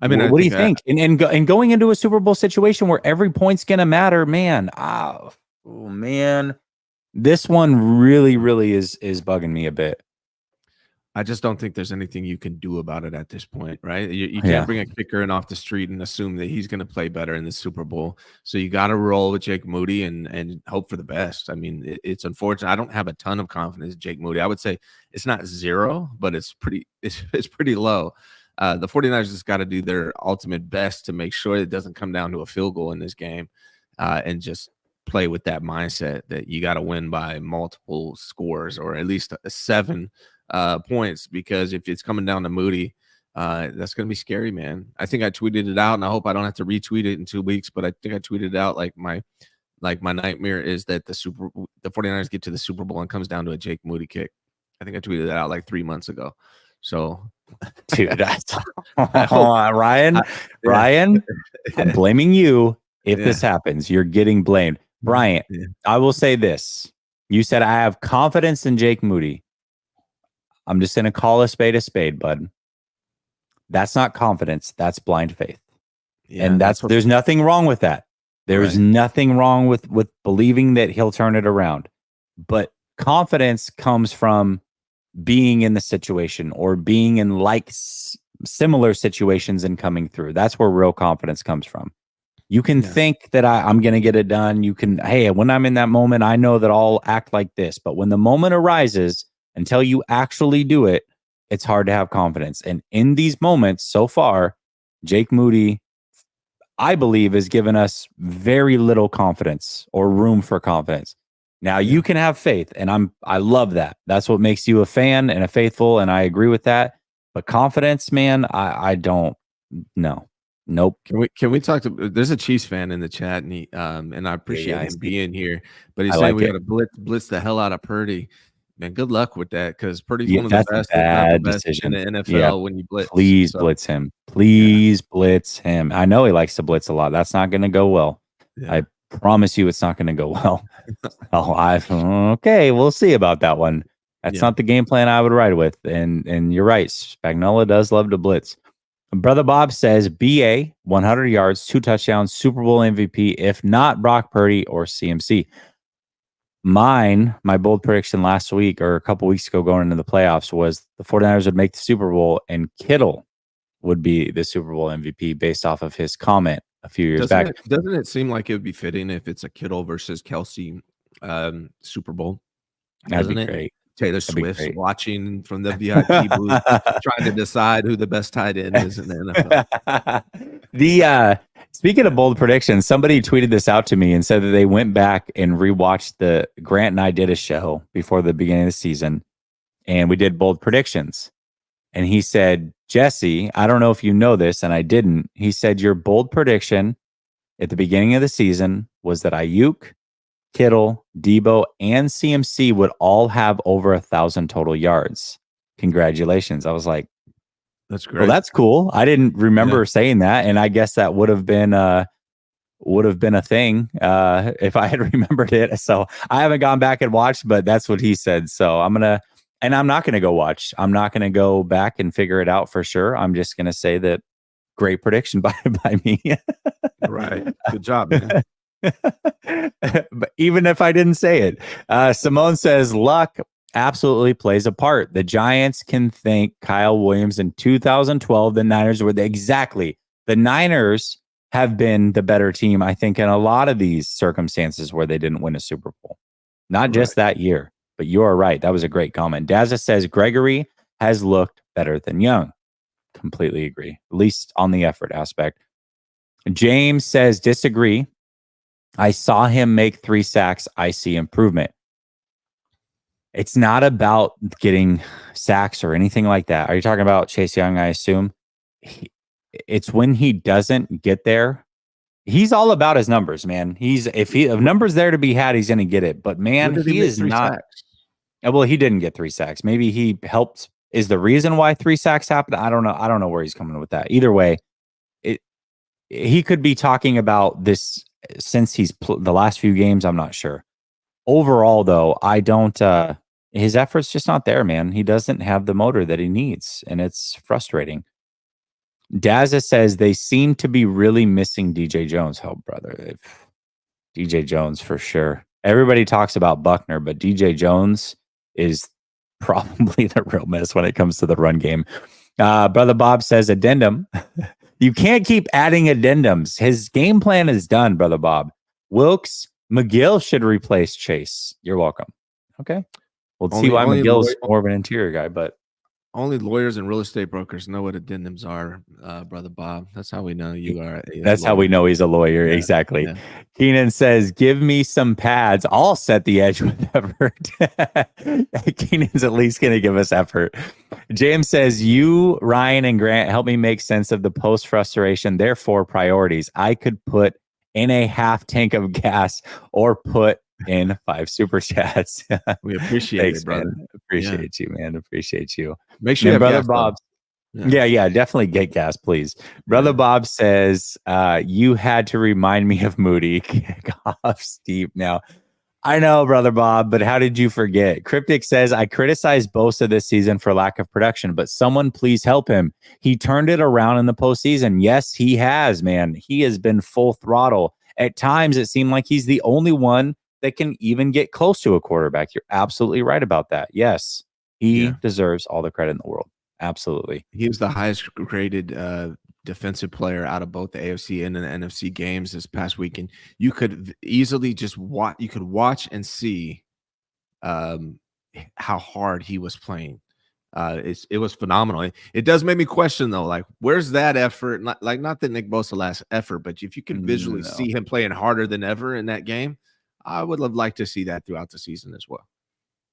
S2: I mean, I
S1: What do you
S2: think
S1: think? And going into a Super Bowl situation where every point's going to matter, man. Oh man, this one really is bugging me a bit.
S2: I just don't think there's anything you can do about it at this point, right? You
S1: Yeah.
S2: can't bring a kicker in off the street and assume that he's going to play better in the Super Bowl. So you got to roll with Jake Moody and hope for the best. I mean, it's unfortunate. I don't have a ton of confidence in Jake Moody. I would say it's not zero, but it's pretty low. The 49ers just got to do their ultimate best to make sure it doesn't come down to a field goal in this game, and just play with that mindset that you got to win by multiple scores or at least a 7 points, because if it's coming down to Moody, that's going to be scary, man. I think I tweeted it out, and I hope I don't have to retweet it in 2 weeks, but I think I tweeted it out like my nightmare is that the 49ers get to the Super Bowl and comes down to a Jake Moody kick. I think I tweeted that out like 3 months ago. So
S1: dude, that's Ryan, I'm blaming you if this happens. You're getting blamed. Bryant, I will say this. You said I have confidence in Jake Moody. I'm just going to call a spade, bud. That's not confidence. That's blind faith. Yeah, and there's nothing wrong with that. There's nothing wrong with believing that he'll turn it around. But confidence comes from being in the situation or being in like similar situations and coming through. That's where real confidence comes from. You can think that I'm going to get it done. You can, hey, when I'm in that moment, I know that I'll act like this. But when the moment arises, until you actually do it, it's hard to have confidence. And in these moments so far, Jake Moody, I believe, has given us very little confidence or room for confidence. Now you can have faith, and I love that. That's what makes you a fan and a faithful, and I agree with that. But confidence, man, I don't know. Nope.
S2: Can we talk to? There's a Chiefs fan in the chat, and and I appreciate him being here. But he's saying we got to blitz the hell out of Purdy. Man, good luck with that, because Purdy's one of the best, if not the best, in the NFL when you blitz.
S1: Please blitz him. Please blitz him. I know he likes to blitz a lot. That's not going to go well. I promise you it's not going to go well. Okay, we'll see about that one. That's not the game plan I would ride with. And you're right. Spagnuolo does love to blitz. Brother Bob says BA 100 yards, 2 touchdowns, Super Bowl MVP, if not Brock Purdy or CMC. My bold prediction last week or a couple weeks ago going into the playoffs was the 49ers would make the Super Bowl and Kittle would be the Super Bowl MVP based off of his comment a few years back.
S2: Doesn't it seem like it would be fitting if it's a Kittle versus Kelsey Super Bowl?
S1: That'd be great.
S2: Taylor Swift watching from the VIP booth, trying to decide who the best tight end is in the
S1: NFL. Speaking of bold predictions, somebody tweeted this out to me and said that they went back and rewatched Grant and I did a show before the beginning of the season, and we did bold predictions. And he said, Jesse, I don't know if you know this, and I didn't. He said your bold prediction at the beginning of the season was that Ayuk, Kittle, Debo, and CMC would all have over 1,000 total yards. Congratulations. I was like,
S2: that's great.
S1: Well, that's cool. I didn't remember saying that, and I guess that would have been a thing if I had remembered it. So I haven't gone back and watched, but that's what he said. So I'm not gonna go watch. I'm not gonna go back and figure it out for sure. I'm just gonna say that great prediction by me.
S2: Right. Good job, man.
S1: But even if I didn't say it, Simone says luck absolutely plays a part. The Giants can thank Kyle Williams in 2012. The Niners were the Niners have been the better team, I think, in a lot of these circumstances where they didn't win a Super Bowl. Not just that year, but you are right. That was a great comment. Dazza says Gregory has looked better than Young. Completely agree, at least on the effort aspect. James says disagree. I saw him make 3 sacks. I see improvement. It's not about getting sacks or anything like that. Are you talking about Chase Young, I assume? It's when he doesn't get there. He's all about his numbers, man. If numbers there to be had, he's going to get it. But man, he is not. Sacks? Well, he didn't get 3 sacks. Maybe he helped. Is the reason why 3 sacks happened? I don't know. I don't know where he's coming with that. Either way, he could be talking about this since the last few games. I'm not sure. Overall, though, I don't. His effort's just not there, man. He doesn't have the motor that he needs, and it's frustrating. Dazza says they seem to be really missing DJ Jones. Oh, brother. DJ Jones for sure. Everybody talks about Buckner, but DJ Jones is probably the real miss when it comes to the run game. Brother Bob says addendum. You can't keep adding addendums. His game plan is done, Brother Bob. Wilkes, McGill should replace Chase. You're welcome. Okay. We'll see why McGill's more of an interior guy, but
S2: only lawyers and real estate brokers know what addendums are, Brother Bob. That's how we know you are.
S1: That's how we know he's a lawyer. Yeah, exactly. Yeah. Keenan says, give me some pads. I'll set the edge with effort. Keenan's at least going to give us effort. James says, you, Ryan, and Grant help me make sense of the post-frustration. Therefore, priorities. I could put in a half tank of gas or put in 5 super chats.
S2: We appreciate
S1: Thanks,
S2: it, brother.
S1: Man. Appreciate you, man. Appreciate you.
S2: Make sure you have
S1: Brother
S2: gas,
S1: Bob. Yeah, definitely get gas, please. Brother Bob says, you had to remind me of Moody. Kick off Steve. Now, I know, Brother Bob, but how did you forget? Cryptic says, I criticized Bosa this season for lack of production, but someone please help him. He turned it around in the postseason. Yes, he has, man. He has been full throttle. At times, it seemed like he's the only one that can even get close to a quarterback. You're absolutely right about that. Yes, he deserves all the credit in the world. Absolutely.
S2: He was the highest graded defensive player out of both the AFC and the NFC games this past weekend. You could easily just watch. You could watch and see how hard he was playing. It was phenomenal. It does make me question though, like where's that effort? Not that Nick Bosa last effort, but if you can visually see him playing harder than ever in that game, I would have liked to see that throughout the season as well.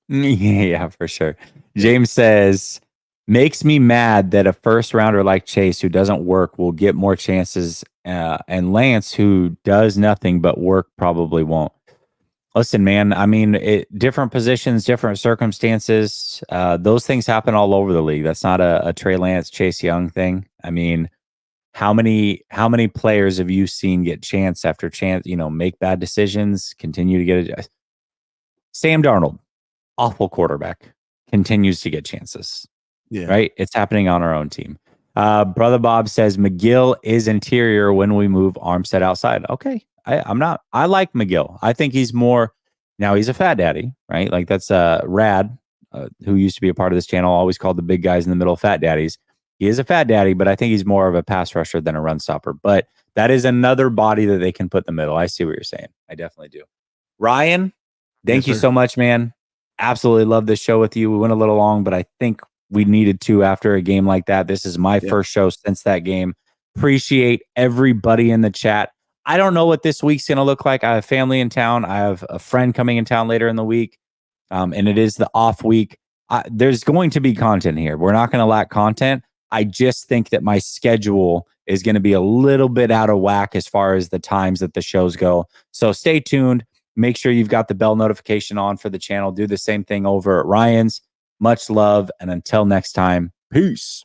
S1: Yeah, for sure. James says, makes me mad that a first rounder like Chase, who doesn't work, will get more chances, and Lance, who does nothing but work, probably won't. Listen, man, I mean, different positions, different circumstances. Those things happen all over the league. That's not a Trey Lance, Chase Young thing. I mean, how many players have you seen get chance after chance, make bad decisions, continue to get it? Sam Darnold, awful quarterback, continues to get chances. Yeah. Right? It's happening on our own team. Brother Bob says McGill is interior when we move Armstead outside. Okay. I like McGill. I think he's more, now he's a fat daddy, right? Like that's Rad, who used to be a part of this channel, always called the big guys in the middle fat daddies. He is a fat daddy, but I think he's more of a pass rusher than a run stopper. But that is another body that they can put in the middle. I see what you're saying. I definitely do. Ryan, thank you so much, man. Absolutely love this show with you. We went a little long, but I think we needed to after a game like that. This is my first show since that game. Appreciate everybody in the chat. I don't know what this week's going to look like. I have family in town. I have a friend coming in town later in the week, and it is the off week. There's going to be content here. We're not going to lack content. I just think that my schedule is going to be a little bit out of whack as far as the times that the shows go. So stay tuned. Make sure you've got the bell notification on for the channel. Do the same thing over at Ryan's. Much love. And until next time, peace.